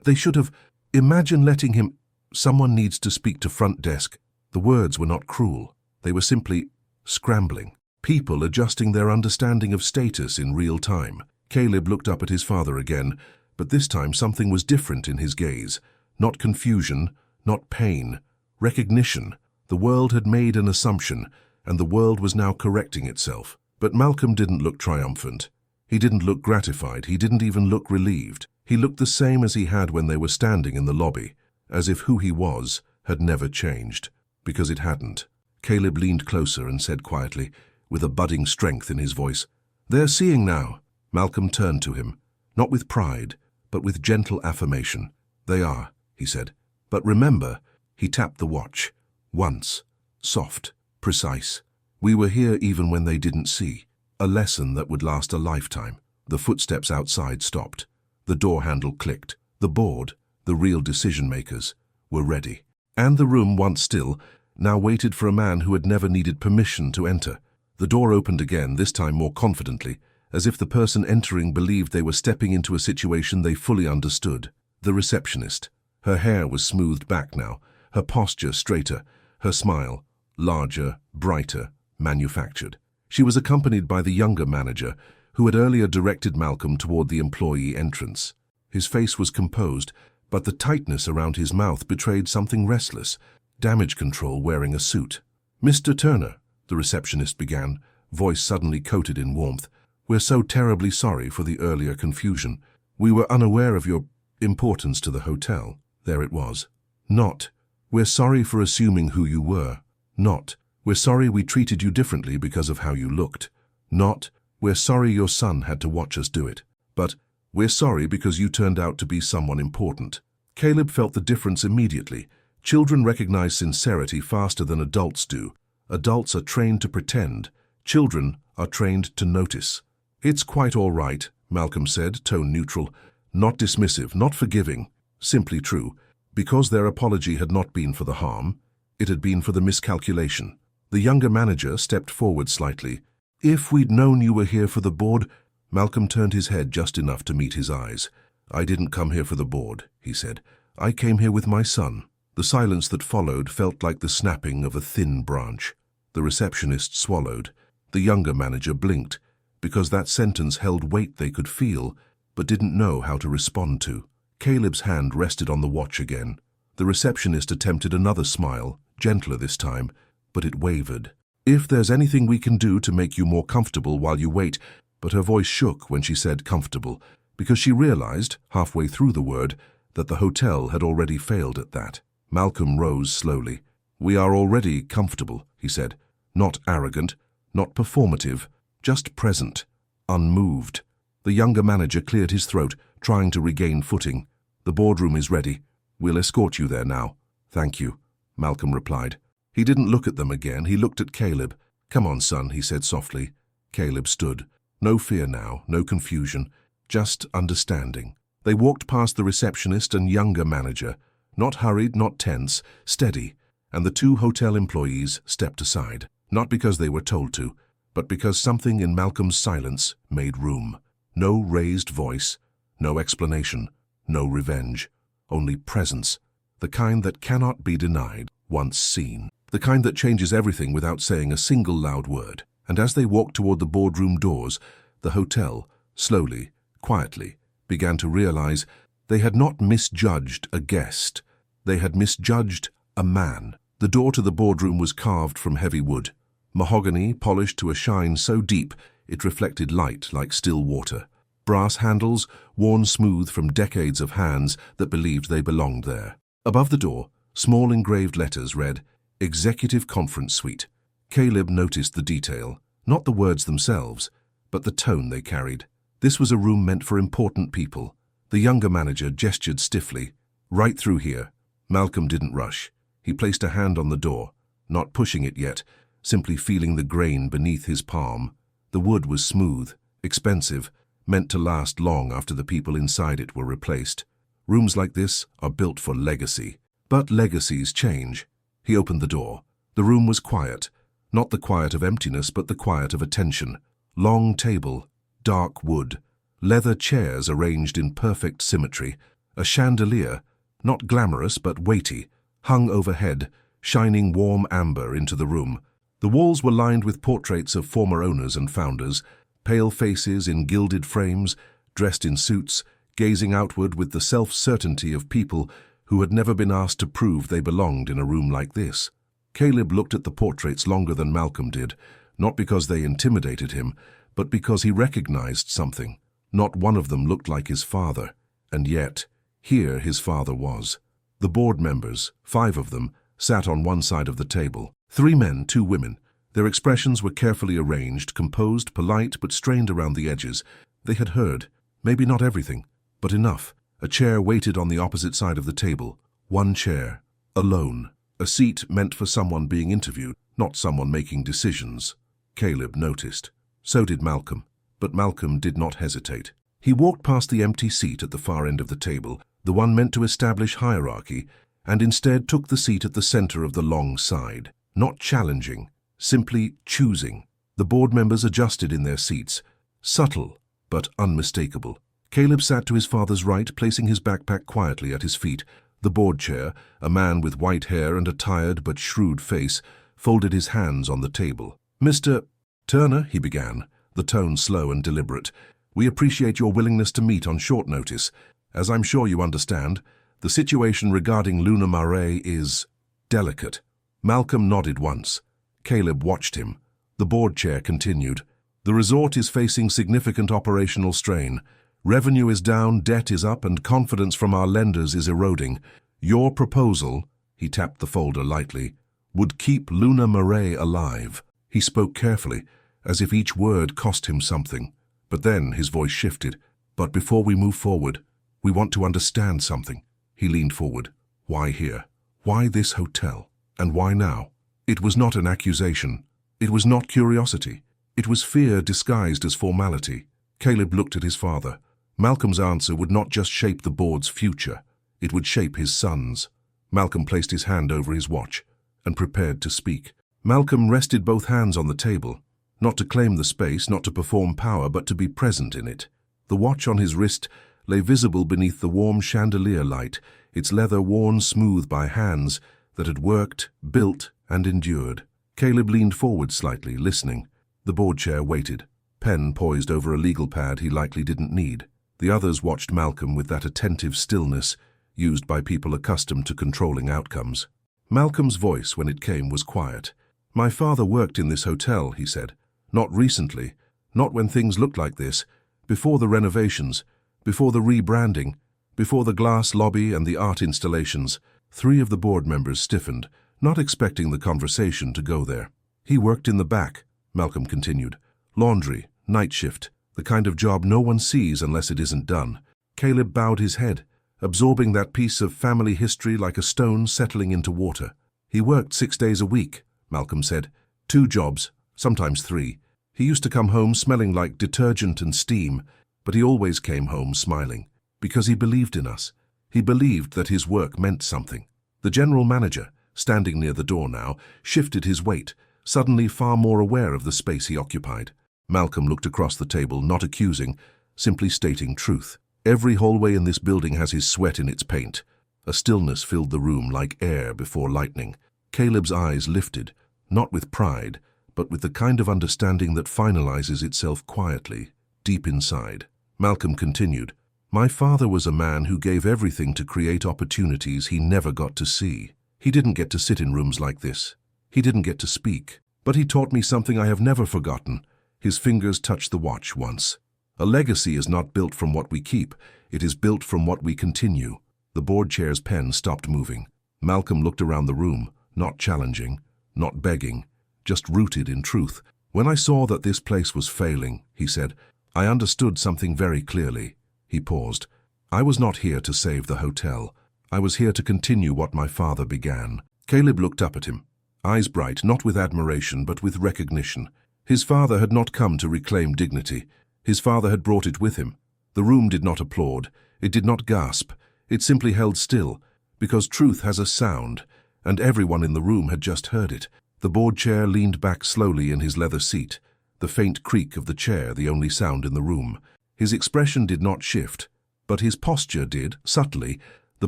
They should have... Imagine letting him... Someone needs to speak to front desk." The words were not cruel. They were simply scrambling. People adjusting their understanding of status in real time. Caleb looked up at his father again, but this time something was different in his gaze. Not confusion, not pain. Recognition. The world had made an assumption, and the world was now correcting itself. But Malcolm didn't look triumphant. He didn't look gratified. He didn't even look relieved. He looked the same as he had when they were standing in the lobby, as if who he was had never changed. Because it hadn't. Caleb leaned closer and said quietly, with a budding strength in his voice, "They're seeing now." Malcolm turned to him, not with pride, but with gentle affirmation. "They are," he said. "But remember," he tapped the watch. "Once. Soft. Precise. We were here even when they didn't see. A lesson that would last a lifetime." The footsteps outside stopped. The door handle clicked. The board, the real decision-makers, were ready. And the room, once still, now waited for a man who had never needed permission to enter. The door opened again, this time more confidently, as if the person entering believed they were stepping into a situation they fully understood. The receptionist. Her hair was smoothed back now, her posture straighter, her smile larger, brighter, manufactured. She was accompanied by the younger manager, who had earlier directed Malcolm toward the employee entrance. His face was composed, but the tightness around his mouth betrayed something restless. Damage control wearing a suit. "Mr. Turner," the receptionist began, voice suddenly coated in warmth, "we're so terribly sorry for the earlier confusion. We were unaware of your importance to the hotel." There it was. Not, "We're sorry for assuming who you were." Not, "We're sorry we treated you differently because of how you looked." Not, "We're sorry your son had to watch us do it." But, "We're sorry because you turned out to be someone important." Caleb felt the difference immediately. Children recognize sincerity faster than adults do. Adults are trained to pretend. Children are trained to notice. "It's quite all right," Malcolm said, tone neutral. Not dismissive, not forgiving. Simply true. Because their apology had not been for the harm, it had been for the miscalculation. The younger manager stepped forward slightly. "If we'd known you were here for the board..." Malcolm turned his head just enough to meet his eyes. "I didn't come here for the board," he said. "I came here with my son." The silence that followed felt like the snapping of a thin branch. The receptionist swallowed. The younger manager blinked, because that sentence held weight they could feel, but didn't know how to respond to. Caleb's hand rested on the watch again. The receptionist attempted another smile, gentler this time, but it wavered. "If there's anything we can do to make you more comfortable while you wait..." But her voice shook when she said comfortable, because she realized, halfway through the word, that the hotel had already failed at that. Malcolm rose slowly. "We are already comfortable," he said. "Not arrogant, not performative, just present, unmoved." The younger manager cleared his throat, trying to regain footing. "The boardroom is ready. We'll escort you there now." "Thank you," Malcolm replied. He didn't look at them again. He looked at Caleb. "Come on, son," he said softly. Caleb stood. No fear now, no confusion, just understanding. They walked past the receptionist and younger manager, not hurried, not tense, steady, and the two hotel employees stepped aside, not because they were told to, but because something in Malcolm's silence made room. No raised voice, no explanation, no revenge, only presence, the kind that cannot be denied once seen. the kind that changes everything without saying a single loud word. And as they walked toward the boardroom doors, the hotel, slowly, quietly, began to realize they had not misjudged a guest. They had misjudged a man. The door to the boardroom was carved from heavy wood, mahogany polished to a shine so deep it reflected light like still water. Brass handles, worn smooth from decades of hands that believed they belonged there. Above the door, small engraved letters read, "Executive Conference Suite." Caleb noticed the detail, not the words themselves, but the tone they carried. This was a room meant for important people. The younger manager gestured stiffly. "Right through here." Malcolm didn't rush. He placed a hand on the door, not pushing it yet, simply feeling the grain beneath his palm. The wood was smooth, expensive, meant to last long after the people inside it were replaced. Rooms like this are built for legacy. But legacies change. He opened the door. The room was quiet. Not the quiet of emptiness, but the quiet of attention. Long table, dark wood, leather chairs arranged in perfect symmetry, a chandelier, not glamorous but weighty, hung overhead, shining warm amber into the room. The walls were lined with portraits of former owners and founders, pale faces in gilded frames, dressed in suits, gazing outward with the self-certainty of people who had never been asked to prove they belonged in a room like this. Caleb looked at the portraits longer than Malcolm did, not because they intimidated him, but because he recognized something. Not one of them looked like his father, and yet, here his father was. The board members, 5 of them, sat on one side of the table. 3 men, 2 women. Their expressions were carefully arranged, composed, polite, but strained around the edges. They had heard, maybe not everything, but enough. A chair waited on the opposite side of the table. One chair, alone. A seat meant for someone being interviewed, not someone making decisions. Caleb noticed. So did Malcolm. But Malcolm did not hesitate. He walked past the empty seat at the far end of the table, the one meant to establish hierarchy, and instead took the seat at the center of the long side. Not challenging, simply choosing. The board members adjusted in their seats, subtle but unmistakable. Caleb sat to his father's right, placing his backpack quietly at his feet. The board chair, a man with white hair and a tired but shrewd face, folded his hands on the table. "Mr. Turner," he began, the tone slow and deliberate, "we appreciate your willingness to meet on short notice. As I'm sure you understand, the situation regarding Luna Mare is delicate." Malcolm nodded once. Caleb watched him. The board chair continued. "The resort is facing significant operational strain. Revenue is down, debt is up, and confidence from our lenders is eroding. Your proposal," he tapped the folder lightly, "would keep Luna Mare alive." He spoke carefully, as if each word cost him something. But then his voice shifted. "But before we move forward, we want to understand something." He leaned forward. "Why here? Why this hotel? And why now?" It was not an accusation. It was not curiosity. It was fear disguised as formality. Caleb looked at his father. Malcolm's answer would not just shape the board's future. It would shape his son's. Malcolm placed his hand over his watch and prepared to speak. Malcolm rested both hands on the table, not to claim the space, not to perform power, but to be present in it. The watch on his wrist lay visible beneath the warm chandelier light, its leather worn smooth by hands that had worked, built, and endured. Caleb leaned forward slightly, listening. The board chair waited, pen poised over a legal pad he likely didn't need. The others watched Malcolm with that attentive stillness used by people accustomed to controlling outcomes. Malcolm's voice, when it came, was quiet. "My father worked in this hotel," he said. "Not recently, not when things looked like this, before the renovations, before the rebranding, before the glass lobby and the art installations." 3 of the board members stiffened, not expecting the conversation to go there. "He worked in the back," Malcolm continued. "Laundry, night shift, the kind of job no one sees unless it isn't done." Caleb bowed his head, absorbing that piece of family history like a stone settling into water. "He worked 6 days a week," Malcolm said. 2 jobs, sometimes 3. He used to come home smelling like detergent and steam, but he always came home smiling, because he believed in us. He believed that his work meant something. The general manager, standing near the door now, shifted his weight, suddenly far more aware of the space he occupied. Malcolm looked across the table, not accusing, simply stating truth. Every hallway in this building has his sweat in its paint. A stillness filled the room like air before lightning. Caleb's eyes lifted, not with pride, but with the kind of understanding that finalizes itself quietly, deep inside. Malcolm continued, "My father was a man who gave everything to create opportunities he never got to see. He didn't get to sit in rooms like this. He didn't get to speak. But he taught me something I have never forgotten." His fingers touched the watch once. "A legacy is not built from what we keep. It is built from what we continue." The board chair's pen stopped moving. Malcolm looked around the room, not challenging, not begging, just rooted in truth. "When I saw that this place was failing," he said, "I understood something very clearly." He paused. "I was not here to save the hotel. I was here to continue what my father began." Caleb looked up at him, eyes bright, not with admiration, but with recognition. His father had not come to reclaim dignity. His father had brought it with him. The room did not applaud. It did not gasp. It simply held still, because truth has a sound, and everyone in the room had just heard it. The board chair leaned back slowly in his leather seat, the faint creak of the chair the only sound in the room. His expression did not shift, but his posture did, subtly, the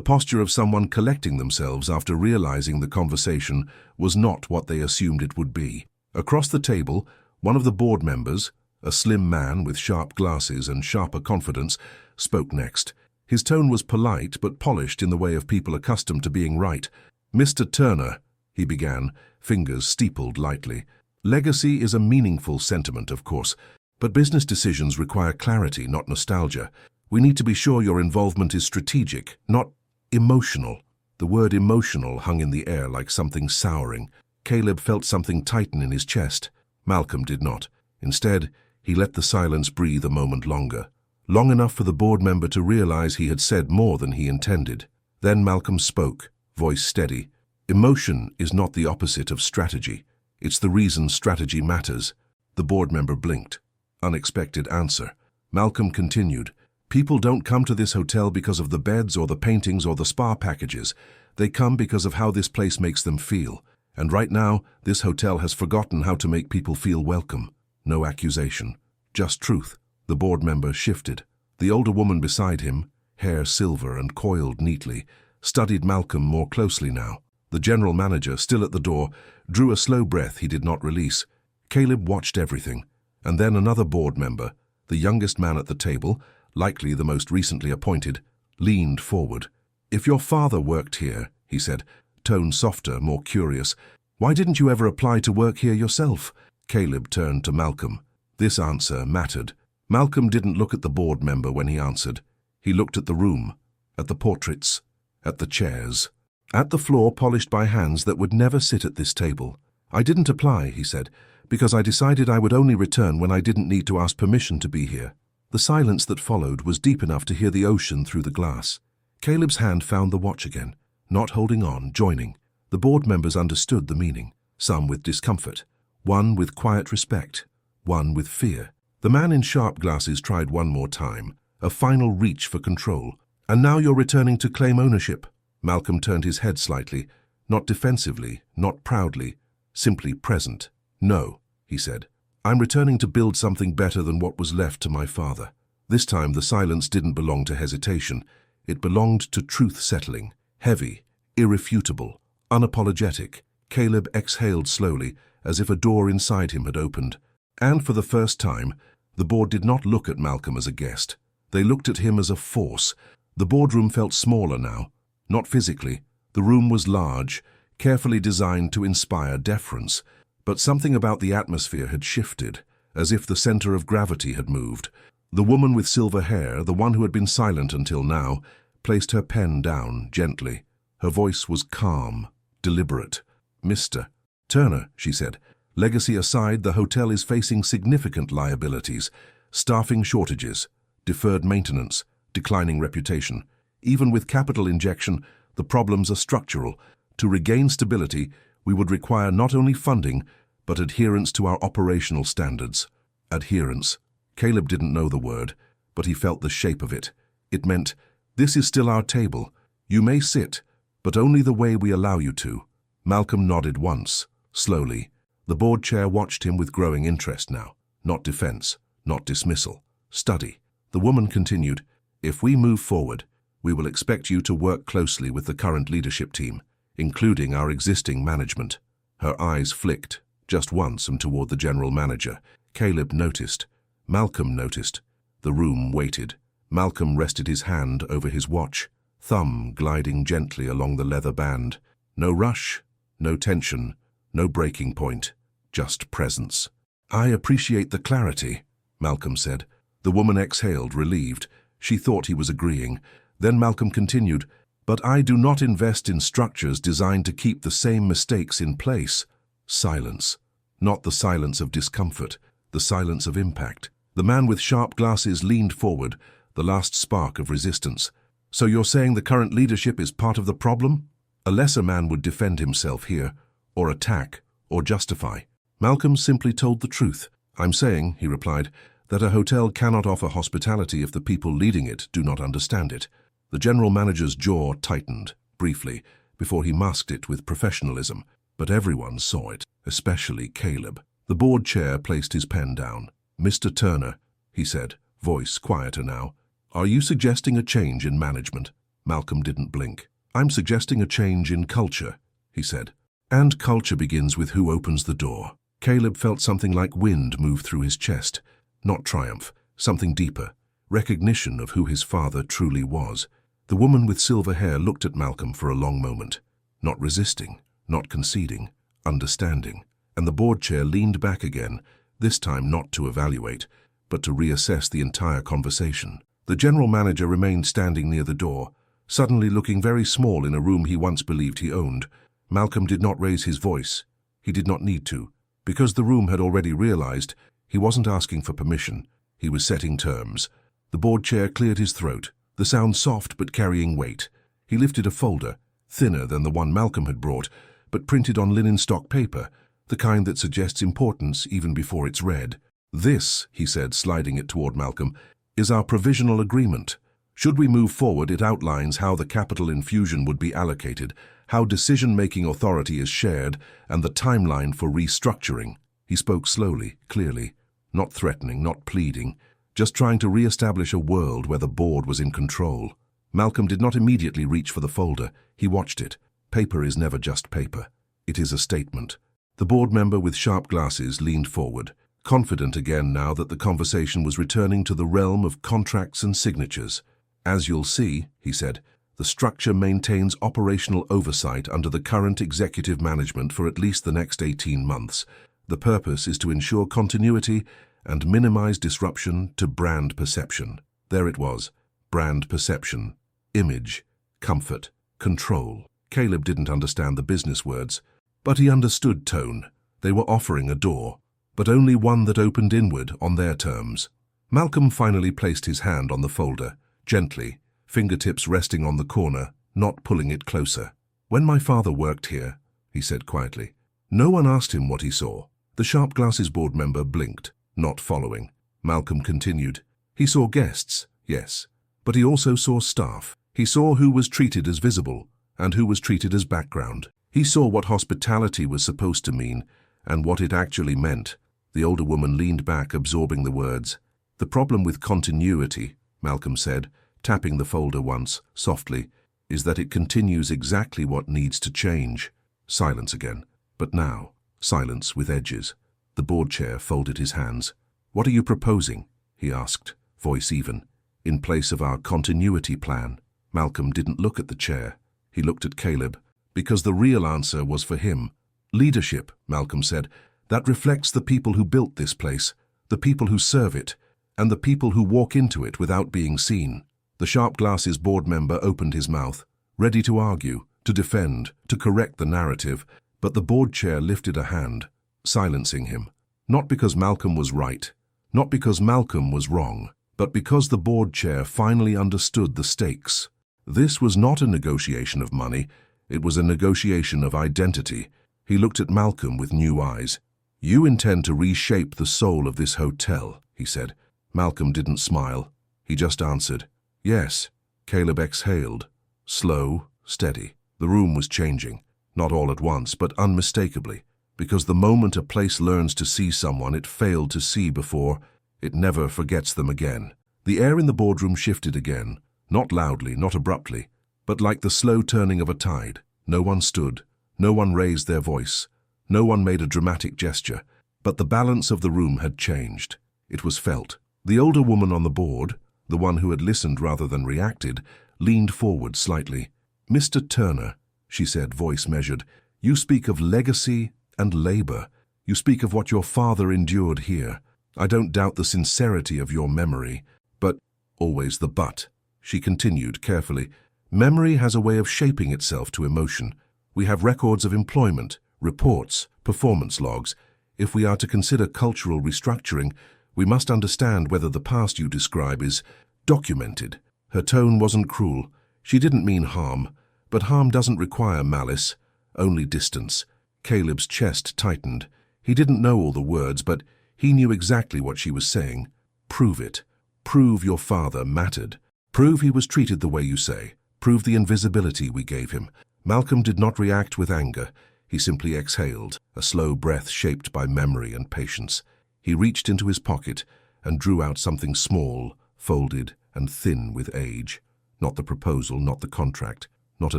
posture of someone collecting themselves after realizing the conversation was not what they assumed it would be. Across the table, one of the board members, a slim man with sharp glasses and sharper confidence, spoke next. His tone was polite but polished in the way of people accustomed to being right. "Mr. Turner," he began, fingers steepled lightly. "Legacy is a meaningful sentiment, of course, but business decisions require clarity, not nostalgia. We need to be sure your involvement is strategic, not emotional." The word emotional hung in the air like something souring. Caleb felt something tighten in his chest. Malcolm did not. Instead, he let the silence breathe a moment longer, long enough for the board member to realize he had said more than he intended. Then Malcolm spoke, voice steady. "Emotion is not the opposite of strategy. It's the reason strategy matters." The board member blinked. Unexpected answer. Malcolm continued, "People don't come to this hotel because of the beds or the paintings or the spa packages. They come because of how this place makes them feel. And right now, this hotel has forgotten how to make people feel welcome." No accusation, just truth. The board member shifted. The older woman beside him, hair silver and coiled neatly, studied Malcolm more closely now. The general manager, still at the door, drew a slow breath he did not release. Caleb watched everything. And then another board member, the youngest man at the table, likely the most recently appointed, leaned forward. "If your father worked here," he said, tone softer, more curious, "why didn't you ever apply to work here yourself?" Caleb turned to Malcolm. This answer mattered. Malcolm didn't look at the board member when he answered. He looked at the room, at the portraits, at the chairs, at the floor polished by hands that would never sit at this table. "I didn't apply," he said, "because I decided I would only return when I didn't need to ask permission to be here." The silence that followed was deep enough to hear the ocean through the glass. Caleb's hand found the watch again, not holding on, joining. The board members understood the meaning, some with discomfort, one with quiet respect, one with fear. The man in sharp glasses tried one more time, a final reach for control. "And now you're returning to claim ownership." Malcolm turned his head slightly, not defensively, not proudly, simply present. "No," he said. "I'm returning to build something better than what was left to my father." This time the silence didn't belong to hesitation. It belonged to truth settling, heavy, irrefutable, unapologetic. Caleb exhaled slowly, as if a door inside him had opened. And for the first time, the board did not look at Malcolm as a guest. They looked at him as a force. The boardroom felt smaller now. Not physically. The room was large, carefully designed to inspire deference. But something about the atmosphere had shifted, as if the center of gravity had moved. The woman with silver hair, the one who had been silent until now, placed her pen down gently. Her voice was calm, deliberate. "Mr. Turner," she said, "legacy aside, the hotel is facing significant liabilities, staffing shortages, deferred maintenance, declining reputation. Even with capital injection, the problems are structural. To regain stability, we would require not only funding, but adherence to our operational standards." Adherence. Caleb didn't know the word, but he felt the shape of it. It meant, "This is still our table. You may sit, but only the way we allow you to." Malcolm nodded once, slowly. The board chair watched him with growing interest now. Not defense, not dismissal. Study. The woman continued, "If we move forward, we will expect you to work closely with the current leadership team. including our existing management. Her eyes flicked, just once and toward the general manager. Caleb noticed. Malcolm noticed. The room waited. Malcolm rested his hand over his watch, thumb gliding gently along the leather band. No rush, no tension, no breaking point, just presence. "I appreciate the clarity," Malcolm said. The woman exhaled, relieved. She thought he was agreeing. Then Malcolm continued, "But I do not invest in structures designed to keep the same mistakes in place." Silence. Not the silence of discomfort, the silence of impact. The man with sharp glasses leaned forward, the last spark of resistance. "So you're saying the current leadership is part of the problem?" A lesser man would defend himself here, or attack, or justify. Malcolm simply told the truth. "I'm saying," he replied, "that a hotel cannot offer hospitality if the people leading it do not understand it." The general manager's jaw tightened, briefly, before he masked it with professionalism. But everyone saw it, especially Caleb. The board chair placed his pen down. "Mr. Turner," he said, voice quieter now, "are you suggesting a change in management?" Malcolm didn't blink. "I'm suggesting a change in culture," he said. "And culture begins with who opens the door." Caleb felt something like wind move through his chest. Not triumph, something deeper, recognition of who his father truly was. The woman with silver hair looked at Malcolm for a long moment, not resisting, not conceding, understanding. And the board chair leaned back again, this time not to evaluate, but to reassess the entire conversation. The general manager remained standing near the door, suddenly looking very small in a room he once believed he owned. Malcolm did not raise his voice. He did not need to, because the room had already realized he wasn't asking for permission. He was setting terms. The board chair cleared his throat, the sound soft but carrying weight. He lifted a folder, thinner than the one Malcolm had brought, but printed on linen stock paper, the kind that suggests importance even before it's read. "This," he said, sliding it toward Malcolm, "is our provisional agreement. Should we move forward, it outlines how the capital infusion would be allocated, how decision-making authority is shared, and the timeline for restructuring." He spoke slowly, clearly, not threatening, not pleading, just trying to re-establish a world where the board was in control. Malcolm did not immediately reach for the folder. He watched it. Paper is never just paper. It is a statement. The board member with sharp glasses leaned forward, confident again now that the conversation was returning to the realm of contracts and signatures. "As you'll see," he said, "the structure maintains operational oversight under the current executive management for at least the next 18 months. The purpose is to ensure continuity and minimize disruption to brand perception." There it was, brand perception, image, comfort, control. Caleb didn't understand the business words, but he understood tone. They were offering a door, but only one that opened inward on their terms. Malcolm finally placed his hand on the folder, gently, fingertips resting on the corner, not pulling it closer. "When my father worked here," he said quietly, "no one asked him what he saw." The sharp glasses board member blinked, not following. Malcolm continued. "He saw guests, yes, but he also saw staff. He saw who was treated as visible and who was treated as background. He saw what hospitality was supposed to mean and what it actually meant." The older woman leaned back, absorbing the words. "The problem with continuity," Malcolm said, tapping the folder once, softly, "is that it continues exactly what needs to change." Silence again. But now, silence with edges. The board chair folded his hands. "What are you proposing?" he asked, voice even. "In place of our continuity plan." Malcolm didn't look at the chair. He looked at Caleb, because the real answer was for him. "Leadership," Malcolm said, "that reflects the people who built this place, the people who serve it, and the people who walk into it without being seen." The sharp glasses board member opened his mouth, ready to argue, to defend, to correct the narrative, but the board chair lifted a hand, silencing him. Not because Malcolm was right, not because Malcolm was wrong, but because the board chair finally understood the stakes. This was not a negotiation of money, it was a negotiation of identity. He looked at Malcolm with new eyes. "You intend to reshape the soul of this hotel," he said. Malcolm didn't smile. He just answered, "Yes." Caleb exhaled, slow, steady. The room was changing, not all at once, but unmistakably, because the moment a place learns to see someone it failed to see before, it never forgets them again. The air in the boardroom shifted again, not loudly, not abruptly, but like the slow turning of a tide. No one stood. No one raised their voice. No one made a dramatic gesture. But the balance of the room had changed. It was felt. The older woman on the board, the one who had listened rather than reacted, leaned forward slightly. "Mr. Turner," she said, voice measured, "you speak of legacy and labor. You speak of what your father endured here. I don't doubt the sincerity of your memory, but—" always the but, she continued carefully. "Memory has a way of shaping itself to emotion. We have records of employment, reports, performance logs. If we are to consider cultural restructuring, we must understand whether the past you describe is documented." Her tone wasn't cruel. She didn't mean harm, but harm doesn't require malice, only distance. Caleb's chest tightened. He didn't know all the words, but he knew exactly what she was saying. Prove it. Prove your father mattered. Prove he was treated the way you say. Prove the invisibility we gave him. Malcolm did not react with anger. He simply exhaled, a slow breath shaped by memory and patience. He reached into his pocket and drew out something small, folded and thin with age. Not the proposal, not the contract, not a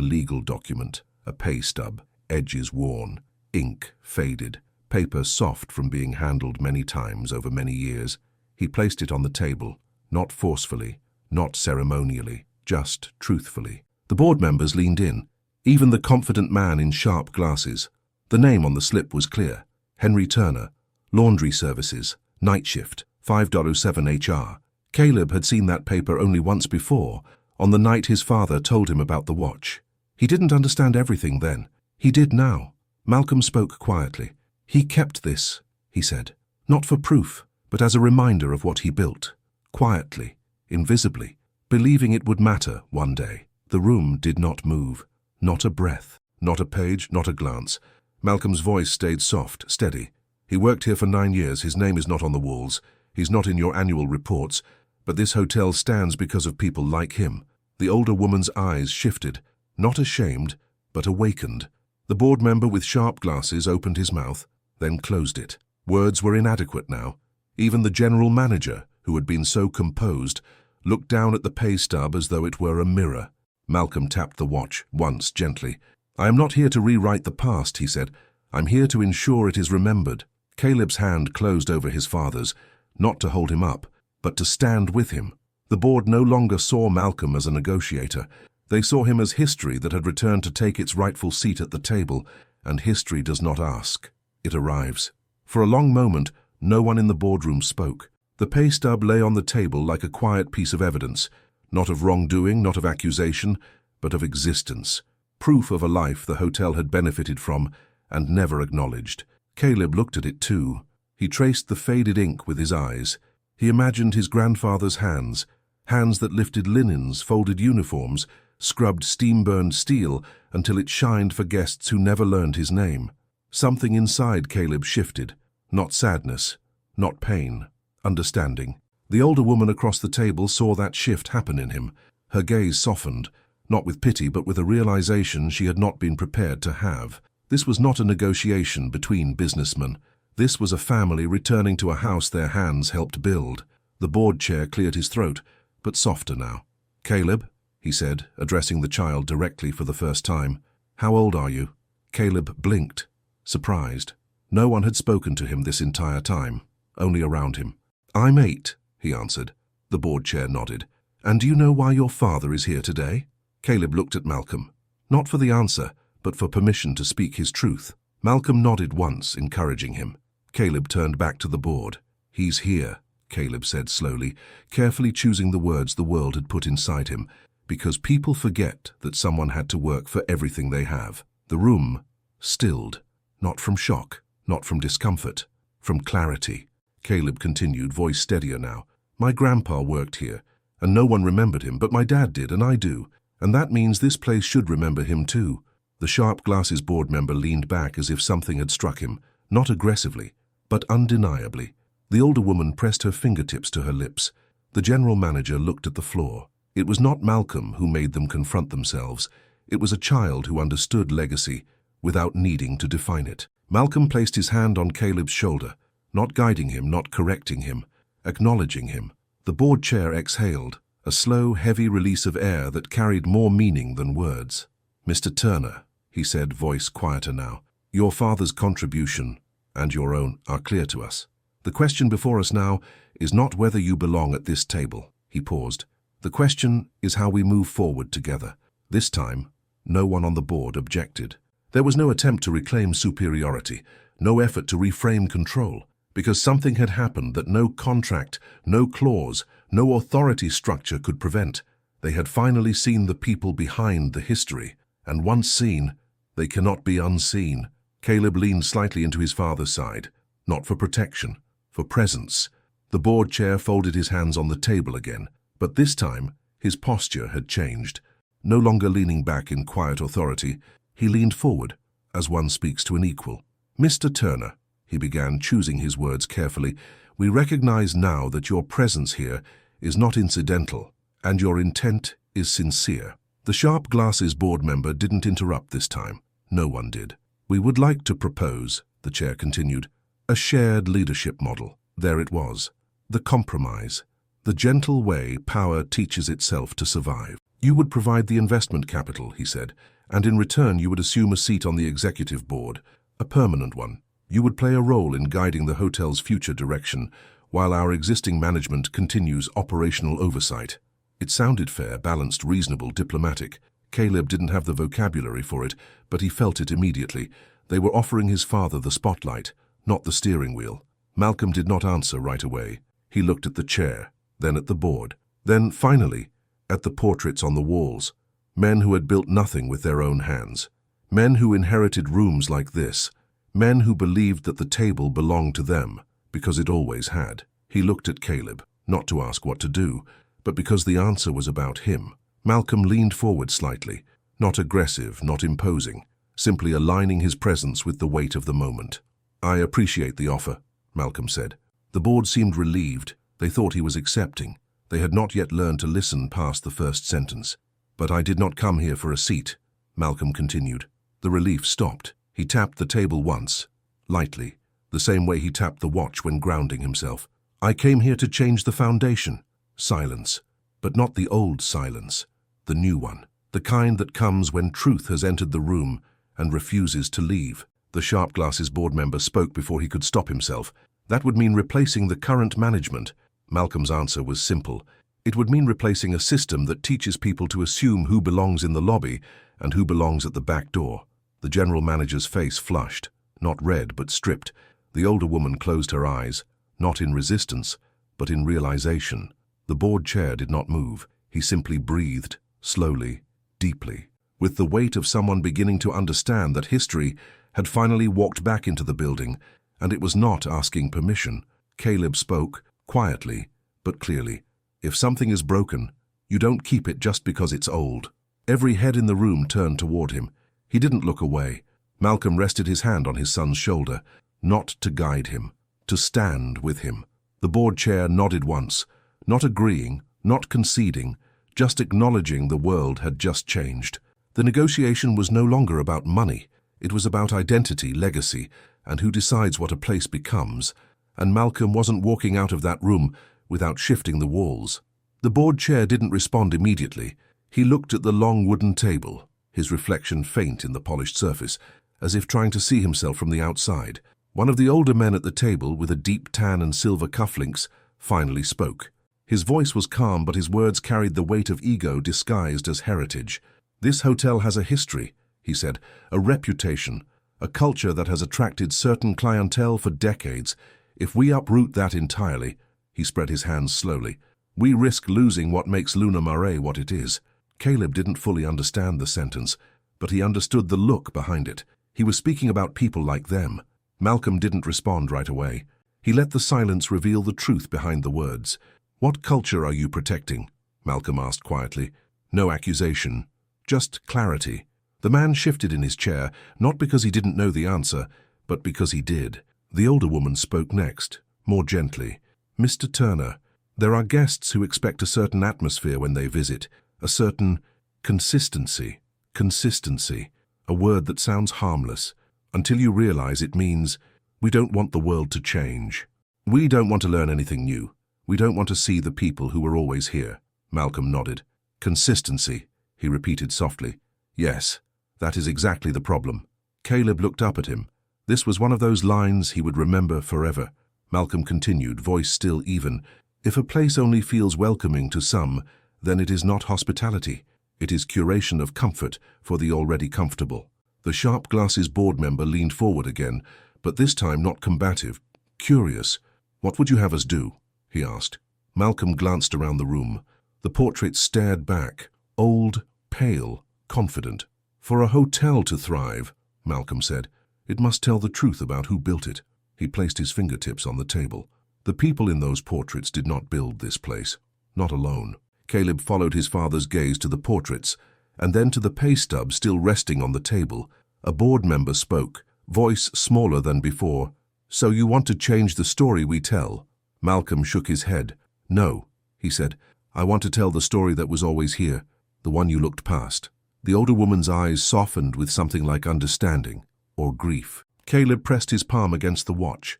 legal document. A pay stub, edges worn, ink faded, paper soft from being handled many times over many years. He placed it on the table, not forcefully, not ceremonially, just truthfully. The board members leaned in, even the confident man in sharp glasses. The name on the slip was clear. Henry Turner, Laundry Services, Night Shift, 5.07 HR. Caleb had seen that paper only once before, on the night his father told him about the watch. He didn't understand everything then. He did now. Malcolm spoke quietly. "He kept this," he said, "not for proof, but as a reminder of what he built. Quietly, invisibly, believing it would matter one day." The room did not move. Not a breath, not a page, not a glance. Malcolm's voice stayed soft, steady. "He worked here for 9 years. His name is not on the walls. He's not in your annual reports. But this hotel stands because of people like him." The older woman's eyes shifted, not ashamed, but awakened. The board member with sharp glasses opened his mouth, then closed it. Words were inadequate now. Even the general manager, who had been so composed, looked down at the pay stub as though it were a mirror. Malcolm tapped the watch, once gently. "I am not here to rewrite the past," he said. "I'm here to ensure it is remembered." Caleb's hand closed over his father's, not to hold him up, but to stand with him. The board no longer saw Malcolm as a negotiator. They saw him as history that had returned to take its rightful seat at the table, and history does not ask. It arrives. For a long moment, no one in the boardroom spoke. The pay stub lay on the table like a quiet piece of evidence, not of wrongdoing, not of accusation, but of existence. Proof of a life the hotel had benefited from and never acknowledged. Caleb looked at it too. He traced the faded ink with his eyes. He imagined his grandfather's hands, hands that lifted linens, folded uniforms, scrubbed steam-burned steel until it shined for guests who never learned his name. Something inside Caleb shifted. Not sadness, not pain, understanding. The older woman across the table saw that shift happen in him. Her gaze softened, not with pity but with a realization she had not been prepared to have. This was not a negotiation between businessmen. This was a family returning to a house their hands helped build. The board chair cleared his throat, but softer now. "Caleb," he said, addressing the child directly for the first time. "How old are you?" Caleb blinked, surprised. No one had spoken to him this entire time, only around him. "I'm 8, he answered. The board chair nodded. "And do you know why your father is here today?" Caleb looked at Malcolm, not for the answer, but for permission to speak his truth. Malcolm nodded once, encouraging him. Caleb turned back to the board. "He's here," Caleb said slowly, carefully choosing the words the world had put inside him, "because people forget that someone had to work for everything they have." The room stilled, not from shock, not from discomfort, from clarity. Caleb continued, voice steadier now. "My grandpa worked here, and no one remembered him, but my dad did, and I do. And that means this place should remember him too." The sharp glasses board member leaned back as if something had struck him, not aggressively, but undeniably. The older woman pressed her fingertips to her lips. The general manager looked at the floor. It was not Malcolm who made them confront themselves. It was a child who understood legacy without needing to define it. Malcolm placed his hand on Caleb's shoulder, not guiding him, not correcting him, acknowledging him. The board chair exhaled, a slow, heavy release of air that carried more meaning than words. "Mr. Turner," he said, voice quieter now. Your father's contribution and your own are clear to us. The question before us now is not whether you belong at this table. He paused. The question is how we move forward together. This time, no one on the board objected. There was no attempt to reclaim superiority, no effort to reframe control, because something had happened that no contract, no clause, no authority structure could prevent. They had finally seen the people behind the history, and once seen, they cannot be unseen. Caleb leaned slightly into his father's side, not for protection, for presence. The board chair folded his hands on the table again, but this time his posture had changed. No longer leaning back in quiet authority, he leaned forward, as one speaks to an equal. Mr. Turner, he began, choosing his words carefully, we recognize now that your presence here is not incidental, and your intent is sincere. The sharp glasses board member didn't interrupt this time. No one did. We would like to propose, the chair continued, a shared leadership model. There it was. The compromise. The gentle way power teaches itself to survive. You would provide the investment capital, he said, and in return you would assume a seat on the executive board, a permanent one. You would play a role in guiding the hotel's future direction, while our existing management continues operational oversight. It sounded fair, balanced, reasonable, diplomatic. Caleb didn't have the vocabulary for it, but he felt it immediately. They were offering his father the spotlight, not the steering wheel. Malcolm did not answer right away. He looked at the chair, then at the board, then, finally, at the portraits on the walls. Men who had built nothing with their own hands. Men who inherited rooms like this. Men who believed that the table belonged to them, because it always had. He looked at Caleb, not to ask what to do, but because the answer was about him. Malcolm leaned forward slightly, not aggressive, not imposing, simply aligning his presence with the weight of the moment. I appreciate the offer, Malcolm said. The board seemed relieved. They thought he was accepting. They had not yet learned to listen past the first sentence. But I did not come here for a seat, Malcolm continued. The relief stopped. He tapped the table once, lightly, the same way he tapped the watch when grounding himself. I came here to change the foundation. Silence. But not the old silence. The new one. The kind that comes when truth has entered the room and refuses to leave. The sharp glasses board member spoke before he could stop himself. That would mean replacing the current management. Malcolm's answer was simple. It would mean replacing a system that teaches people to assume who belongs in the lobby and who belongs at the back door. The general manager's face flushed, not red but stripped. The older woman closed her eyes, not in resistance, but in realization. The board chair did not move. He simply breathed, slowly, deeply, with the weight of someone beginning to understand that history had finally walked back into the building, and it was not asking permission. Caleb spoke, quietly, but clearly. If something is broken, you don't keep it just because it's old. Every head in the room turned toward him. He didn't look away. Malcolm rested his hand on his son's shoulder, not to guide him, to stand with him. The board chair nodded once, not agreeing, not conceding, just acknowledging the world had just changed. The negotiation was no longer about money. It was about identity, legacy, and who decides what a place becomes. And Malcolm wasn't walking out of that room without shifting the walls. The board chair didn't respond immediately. He looked at the long wooden table, his reflection faint in the polished surface, as if trying to see himself from the outside. One of the older men at the table, with a deep tan and silver cufflinks, finally spoke. His voice was calm, but his words carried the weight of ego disguised as heritage. This hotel has a history, he said, a reputation, a culture that has attracted certain clientele for decades. If we uproot that entirely, he spread his hands slowly, we risk losing what makes Luna Marais what it is. Caleb didn't fully understand the sentence, but he understood the look behind it. He was speaking about people like them. Malcolm didn't respond right away. He let the silence reveal the truth behind the words. What culture are you protecting? Malcolm asked quietly. No accusation, just clarity. The man shifted in his chair, not because he didn't know the answer, but because he did. The older woman spoke next, more gently. Mr. Turner, there are guests who expect a certain atmosphere when they visit, a certain consistency. Consistency, a word that sounds harmless, until you realize it means we don't want the world to change. We don't want to learn anything new. We don't want to see the people who were always here. Malcolm nodded. Consistency, he repeated softly. Yes, That is exactly the problem. Caleb looked up at him. This was one of those lines he would remember forever. Malcolm continued, voice still even. If a place only feels welcoming to some, then it is not hospitality. It is curation of comfort for the already comfortable. The sharp glasses board member leaned forward again, but this time not combative, curious. What would you have us do? He asked. Malcolm glanced around the room. The portraits stared back, old, pale, confident. For a hotel to thrive, Malcolm said, it must tell the truth about who built it. He placed his fingertips on the table. The people in those portraits did not build this place. Not alone. Caleb followed his father's gaze to the portraits, and then to the pay stub still resting on the table. A board member spoke, voice smaller than before. So you want to change the story we tell? Malcolm shook his head. No, he said. I want to tell the story that was always here, the one you looked past. The older woman's eyes softened with something like understanding, or grief. Caleb pressed his palm against the watch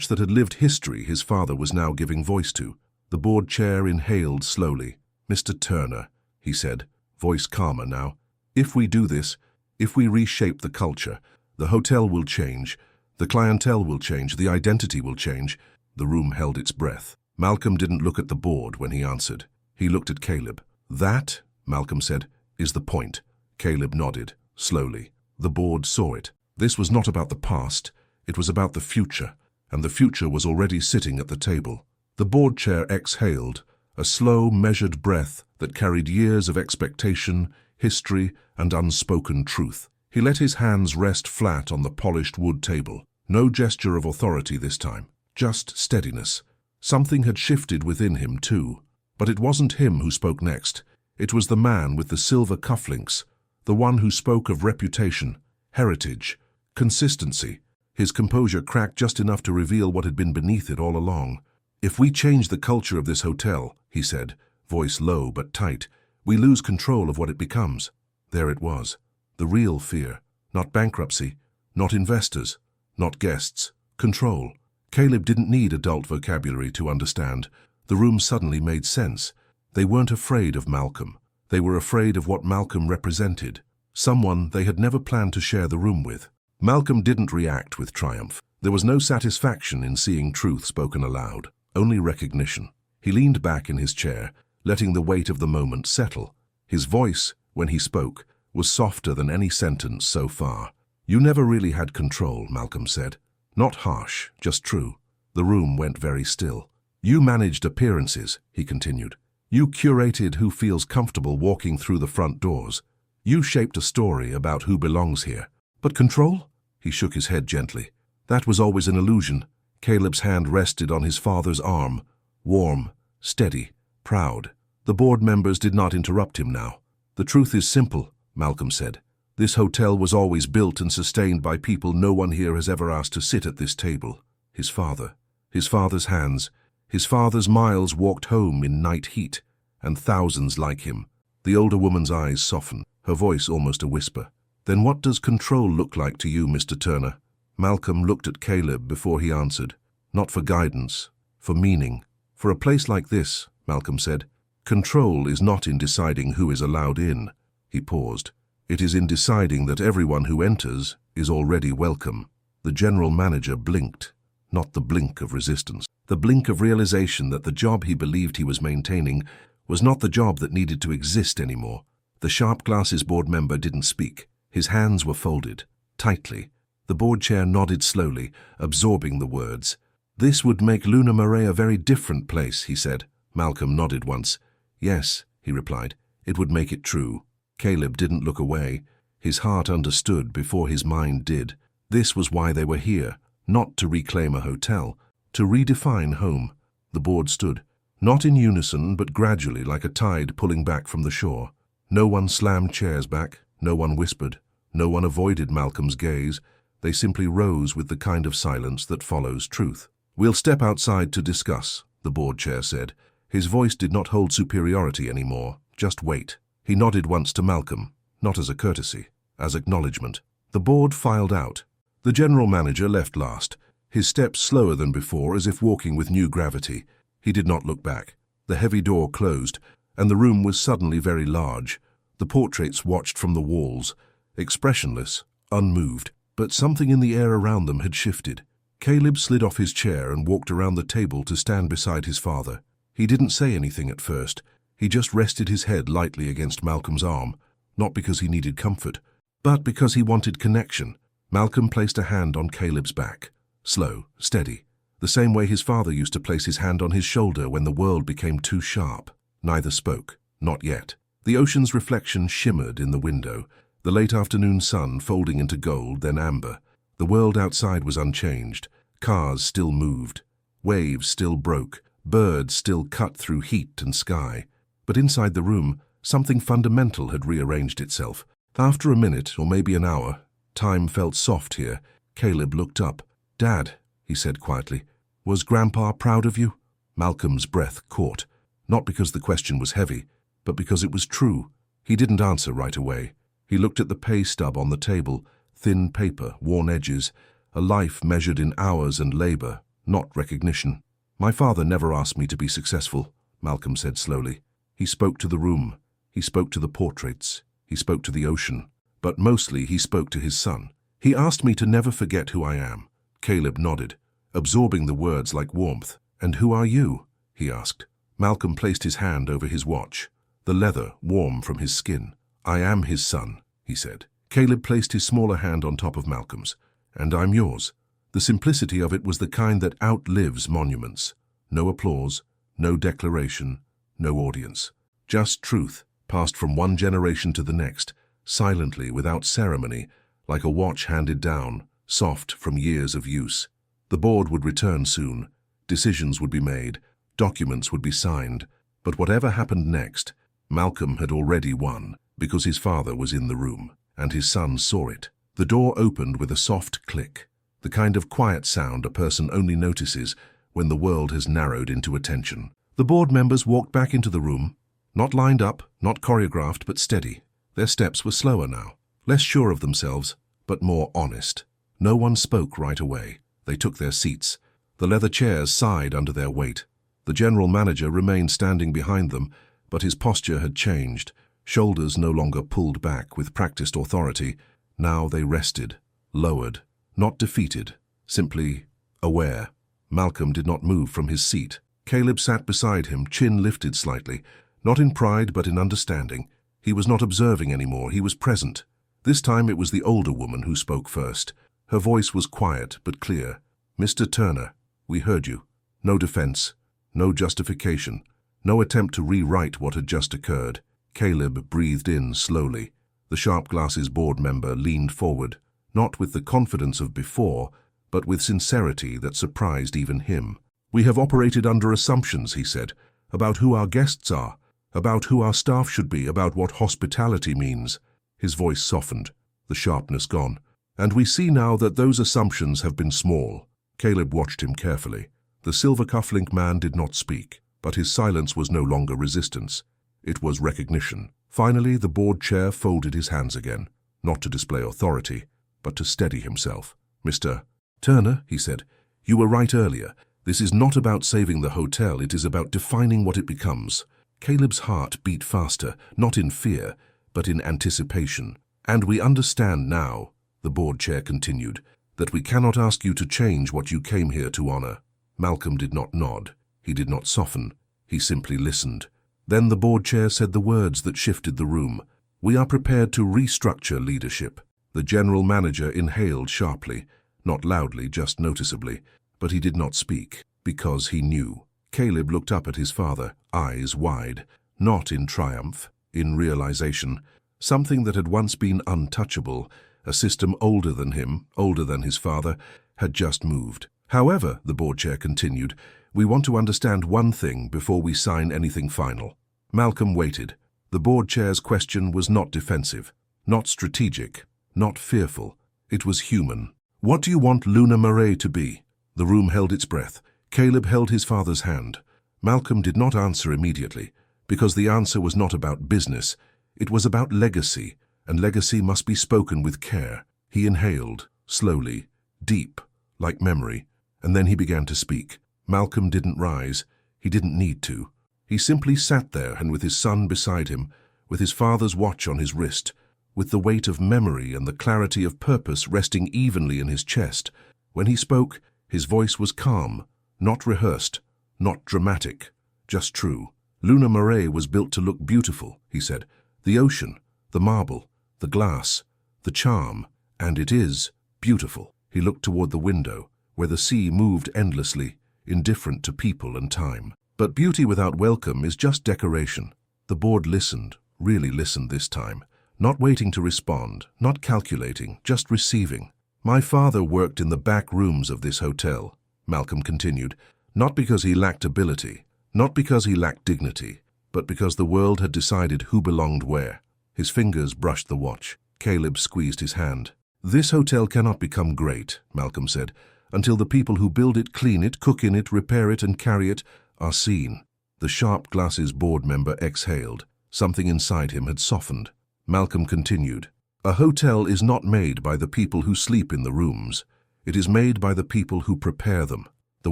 that had lived history his father was now giving voice to. The board chair inhaled slowly. Mr. Turner, he said, voice calmer now. If we do this, if we reshape the culture, the hotel will change, the clientele will change, the identity will change. The room held its breath. Malcolm didn't look at the board when he answered. He looked at Caleb. That, Malcolm said, is the point. Caleb nodded, slowly. The board saw it. This was not about the past, it was about the future, and the future was already sitting at the table. The board chair exhaled, a slow, measured breath that carried years of expectation, history, and unspoken truth. He let his hands rest flat on the polished wood table. No gesture of authority this time, just steadiness. Something had shifted within him, too. But it wasn't him who spoke next. It was the man with the silver cufflinks, the one who spoke of reputation, heritage, consistency. His composure cracked just enough to reveal what had been beneath it all along. If we change the culture of this hotel, he said, voice low but tight, we lose control of what it becomes. There it was. The real fear. Not bankruptcy, not investors, not guests. Control. Caleb didn't need adult vocabulary to understand. The room suddenly made sense. They weren't afraid of Malcolm. They were afraid of what Malcolm represented. Someone they had never planned to share the room with. Malcolm didn't react with triumph. There was no satisfaction in seeing truth spoken aloud, only recognition. He leaned back in his chair, letting the weight of the moment settle. His voice, when he spoke, was softer than any sentence so far. You never really had control, Malcolm said. Not harsh, just true. The room went very still. You managed appearances, he continued. You curated who feels comfortable walking through the front doors. You shaped a story about who belongs here. But control? He shook his head gently. That was always an illusion. Caleb's hand rested on his father's arm. Warm, steady, proud. The board members did not interrupt him now. The truth is simple, Malcolm said. This hotel was always built and sustained by people no one here has ever asked to sit at this table. His father. His father's hands. His father's miles walked home in night heat. And thousands like him. The older woman's eyes softened, her voice almost a whisper. Then what does control look like to you, Mr. Turner? Malcolm looked at Caleb before he answered. Not for guidance, for meaning. For a place like this, Malcolm said, control is not in deciding who is allowed in. He paused. It is in deciding that everyone who enters is already welcome. The general manager blinked, not the blink of resistance. The blink of realization that the job he believed he was maintaining was not the job that needed to exist anymore. The sharp glasses board member didn't speak. His hands were folded, tightly. The board chair nodded slowly, absorbing the words. This would make Luna Marais a very different place, he said. Malcolm nodded once. Yes, he replied, it would make it true. Caleb didn't look away. His heart understood before his mind did. This was why they were here, not to reclaim a hotel, to redefine home. The board stood, not in unison but gradually like a tide pulling back from the shore. No one slammed chairs back, no one whispered, no one avoided Malcolm's gaze. They simply rose with the kind of silence that follows truth. We'll step outside to discuss, the board chair said. His voice did not hold superiority anymore, just wait. He nodded once to Malcolm, not as a courtesy, as acknowledgement. The board filed out. The general manager left last, his steps slower than before as if walking with new gravity. He did not look back. The heavy door closed, and the room was suddenly very large. The portraits watched from the walls, expressionless, unmoved, but something in the air around them had shifted. Caleb slid off his chair and walked around the table to stand beside his father. He didn't say anything at first. He just rested his head lightly against Malcolm's arm, not because he needed comfort, but because he wanted connection. Malcolm placed a hand on Caleb's back. Slow, steady, the same way his father used to place his hand on his shoulder when the world became too sharp. Neither spoke, not yet. The ocean's reflection shimmered in the window, the late afternoon sun folding into gold, then amber. The world outside was unchanged. Cars still moved. Waves still broke. Birds still cut through heat and sky. But inside the room, something fundamental had rearranged itself. After a minute, or maybe an hour, time felt soft here. Caleb looked up. "Dad," he said quietly, "was Grandpa proud of you?" Malcolm's breath caught, not because the question was heavy, but because it was true. He didn't answer right away. He looked at the pay stub on the table, thin paper, worn edges, a life measured in hours and labor, not recognition. "My father never asked me to be successful," Malcolm said slowly. He spoke to the room. He spoke to the portraits. He spoke to the ocean. But mostly he spoke to his son. "He asked me to never forget who I am." Caleb nodded, absorbing the words like warmth. "And who are you?" he asked. Malcolm placed his hand over his watch, the leather warm from his skin. "I am his son," he said. Caleb placed his smaller hand on top of Malcolm's. "And I'm yours." The simplicity of it was the kind that outlives monuments. No applause, no declaration, no audience. Just truth, passed from one generation to the next, silently, without ceremony, like a watch handed down, soft from years of use. The board would return soon. Decisions would be made. Documents would be signed. But whatever happened next, Malcolm had already won, because his father was in the room, and his son saw it. The door opened with a soft click, the kind of quiet sound a person only notices when the world has narrowed into attention. The board members walked back into the room, not lined up, not choreographed, but steady. Their steps were slower now, less sure of themselves, but more honest. No one spoke right away. They took their seats. The leather chairs sighed under their weight. The general manager remained standing behind them, but his posture had changed. Shoulders no longer pulled back with practiced authority. Now they rested, lowered, not defeated, simply aware. Malcolm did not move from his seat. Caleb sat beside him, chin lifted slightly, not in pride but in understanding. He was not observing anymore, he was present. This time it was the older woman who spoke first. Her voice was quiet but clear. "Mr. Turner, we heard you. No defense, no justification, no attempt to rewrite what had just occurred." Caleb breathed in slowly. The sharp glasses board member leaned forward, not with the confidence of before, but with sincerity that surprised even him. "We have operated under assumptions," he said, "about who our guests are, about who our staff should be, about what hospitality means." His voice softened, the sharpness gone. "And we see now that those assumptions have been small." Caleb watched him carefully. The silver cufflink man did not speak, but his silence was no longer resistance. It was recognition. Finally, the board chair folded his hands again, not to display authority, but to steady himself. "Mr. Turner," he said, "you were right earlier. This is not about saving the hotel, it is about defining what it becomes." Caleb's heart beat faster, not in fear, but in anticipation. "And we understand now," the board chair continued, "that we cannot ask you to change what you came here to honor." Malcolm did not nod. He did not soften. He simply listened. Then the board chair said the words that shifted the room. "We are prepared to restructure leadership." The general manager inhaled sharply, not loudly, just noticeably, but he did not speak, because he knew. Caleb looked up at his father, eyes wide, not in triumph, in realization. Something that had once been untouchable, a system older than him, older than his father, had just moved. "However," the board chair continued, "we want to understand one thing before we sign anything final." Malcolm waited. The board chair's question was not defensive, not strategic, not fearful. It was human. "What do you want Luna Marais to be?" The room held its breath. Caleb held his father's hand. Malcolm did not answer immediately, because the answer was not about business. It was about legacy, and legacy must be spoken with care. He inhaled, slowly, deep, like memory, and then he began to speak. Malcolm didn't rise. He didn't need to. He simply sat there, and with his son beside him, with his father's watch on his wrist, with the weight of memory and the clarity of purpose resting evenly in his chest. When he spoke, his voice was calm, not rehearsed, not dramatic, just true. Luna Marais was built to look beautiful, he said. The ocean, the marble, the glass, the charm, and it is beautiful. He looked toward the window, where the sea moved endlessly, indifferent to people and time. But beauty without welcome is just decoration. The board listened, really listened this time, not waiting to respond, not calculating, just receiving. My father worked in the back rooms of this hotel, Malcolm continued, not because he lacked ability, not because he lacked dignity, but because the world had decided who belonged where. His fingers brushed the watch. Caleb squeezed his hand. This hotel cannot become great, Malcolm said, until the people who build it, clean it, cook in it, repair it, and carry it are seen. The sharp glasses board member exhaled. Something inside him had softened. Malcolm continued. A hotel is not made by the people who sleep in the rooms. It is made by the people who prepare them. The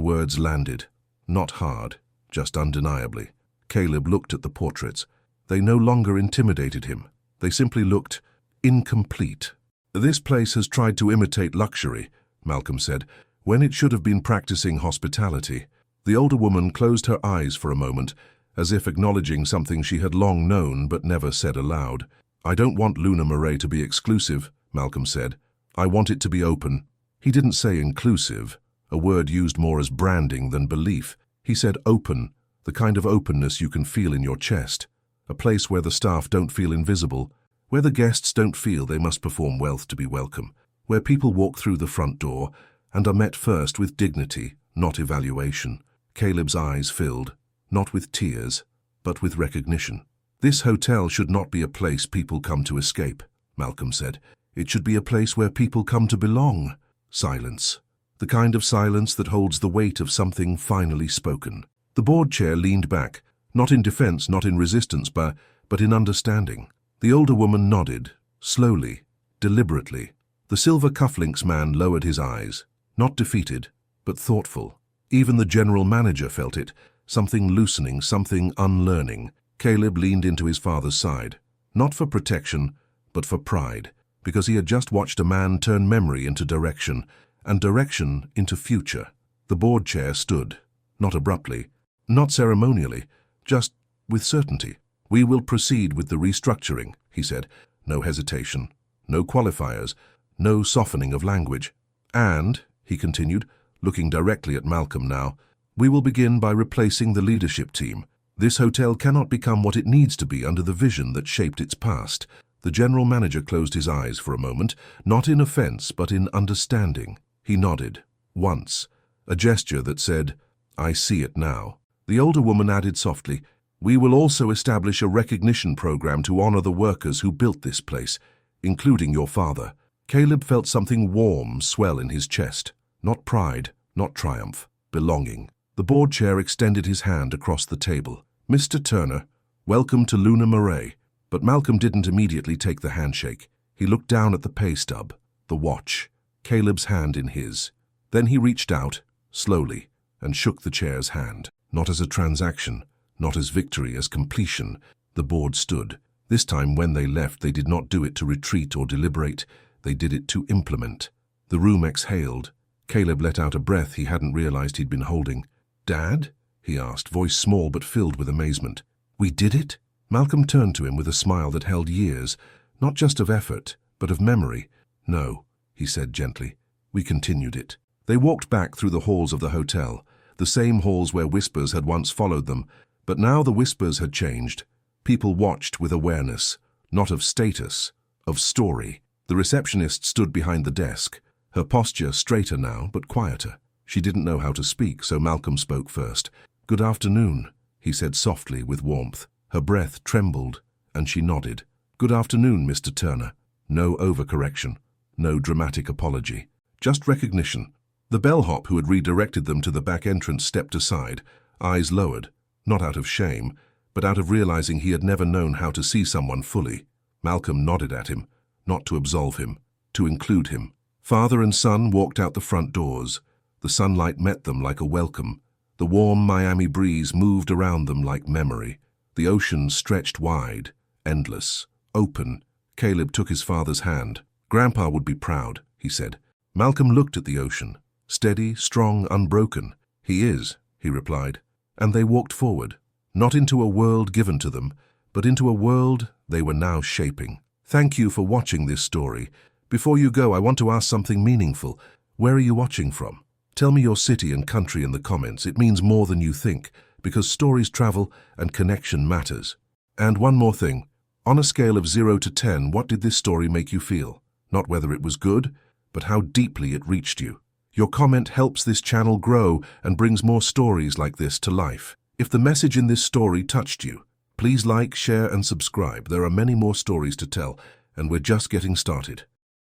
words landed. Not hard, just undeniably. Caleb looked at the portraits. They no longer intimidated him. They simply looked incomplete. This place has tried to imitate luxury, Malcolm said, when it should have been practicing hospitality. The older woman closed her eyes for a moment, as if acknowledging something she had long known but never said aloud. I don't want Luna Marais to be exclusive, Malcolm said. I want it to be open. He didn't say inclusive, a word used more as branding than belief. He said open, the kind of openness you can feel in your chest. A place where the staff don't feel invisible, where the guests don't feel they must perform wealth to be welcome, where people walk through the front door and are met first with dignity, not evaluation. Caleb's eyes filled, not with tears, but with recognition. This hotel should not be a place people come to escape, Malcolm said. It should be a place where people come to belong. Silence. The kind of silence that holds the weight of something finally spoken. The board chair leaned back, not in defense, not in resistance, but in understanding. The older woman nodded, slowly, deliberately. The silver cufflinks man lowered his eyes, not defeated, but thoughtful. Even the general manager felt it, something loosening, something unlearning. Caleb leaned into his father's side, not for protection, but for pride, because he had just watched a man turn memory into direction, and direction into future. The board chair stood, not abruptly, not ceremonially, just with certainty. We will proceed with the restructuring, he said. No hesitation, no qualifiers, no softening of language. And, he continued, looking directly at Malcolm now, we will begin by replacing the leadership team. This hotel cannot become what it needs to be under the vision that shaped its past. The general manager closed his eyes for a moment, not in offense but in understanding. He nodded, once, a gesture that said, I see it now. The older woman added softly, we will also establish a recognition program to honor the workers who built this place, including your father. Caleb felt something warm swell in his chest. Not pride, not triumph, belonging. The board chair extended his hand across the table. Mr. Turner, welcome to Luna Marais. But Malcolm didn't immediately take the handshake. He looked down at the pay stub, the watch, Caleb's hand in his. Then he reached out, slowly, and shook the chair's hand. Not as a transaction, not as victory, as completion. The board stood. This time when they left, they did not do it to retreat or deliberate. They did it to implement. The room exhaled. Caleb let out a breath he hadn't realized he'd been holding. Dad? He asked, voice small but filled with amazement. We did it? Malcolm turned to him with a smile that held years, not just of effort, but of memory. No, he said gently. We continued it. They walked back through the halls of the hotel, the same halls where whispers had once followed them, but now the whispers had changed. People watched with awareness, not of status, of story. The receptionist stood behind the desk, her posture straighter now, but quieter. She didn't know how to speak, so Malcolm spoke first. Good afternoon, he said softly with warmth. Her breath trembled, and she nodded. Good afternoon, Mr. Turner. No overcorrection, no dramatic apology, just recognition. The bellhop who had redirected them to the back entrance stepped aside, eyes lowered, not out of shame, but out of realizing he had never known how to see someone fully. Malcolm nodded at him, not to absolve him, to include him. Father and son walked out the front doors. The sunlight met them like a welcome. The warm Miami breeze moved around them like memory. The ocean stretched wide, endless, open. Caleb took his father's hand. "Grandpa would be proud," he said. Malcolm looked at the ocean. Steady, strong, unbroken. "He is," he replied. And they walked forward, not into a world given to them, but into a world they were now shaping. Thank you for watching this story. Before you go, I want to ask something meaningful. Where are you watching from? Tell me your city and country in the comments. It means more than you think, because stories travel and connection matters. And one more thing. On a scale of 0 to 10, what did this story make you feel? Not whether it was good, but how deeply it reached you. Your comment helps this channel grow and brings more stories like this to life. If the message in this story touched you, please like, share, and subscribe. There are many more stories to tell, and we're just getting started.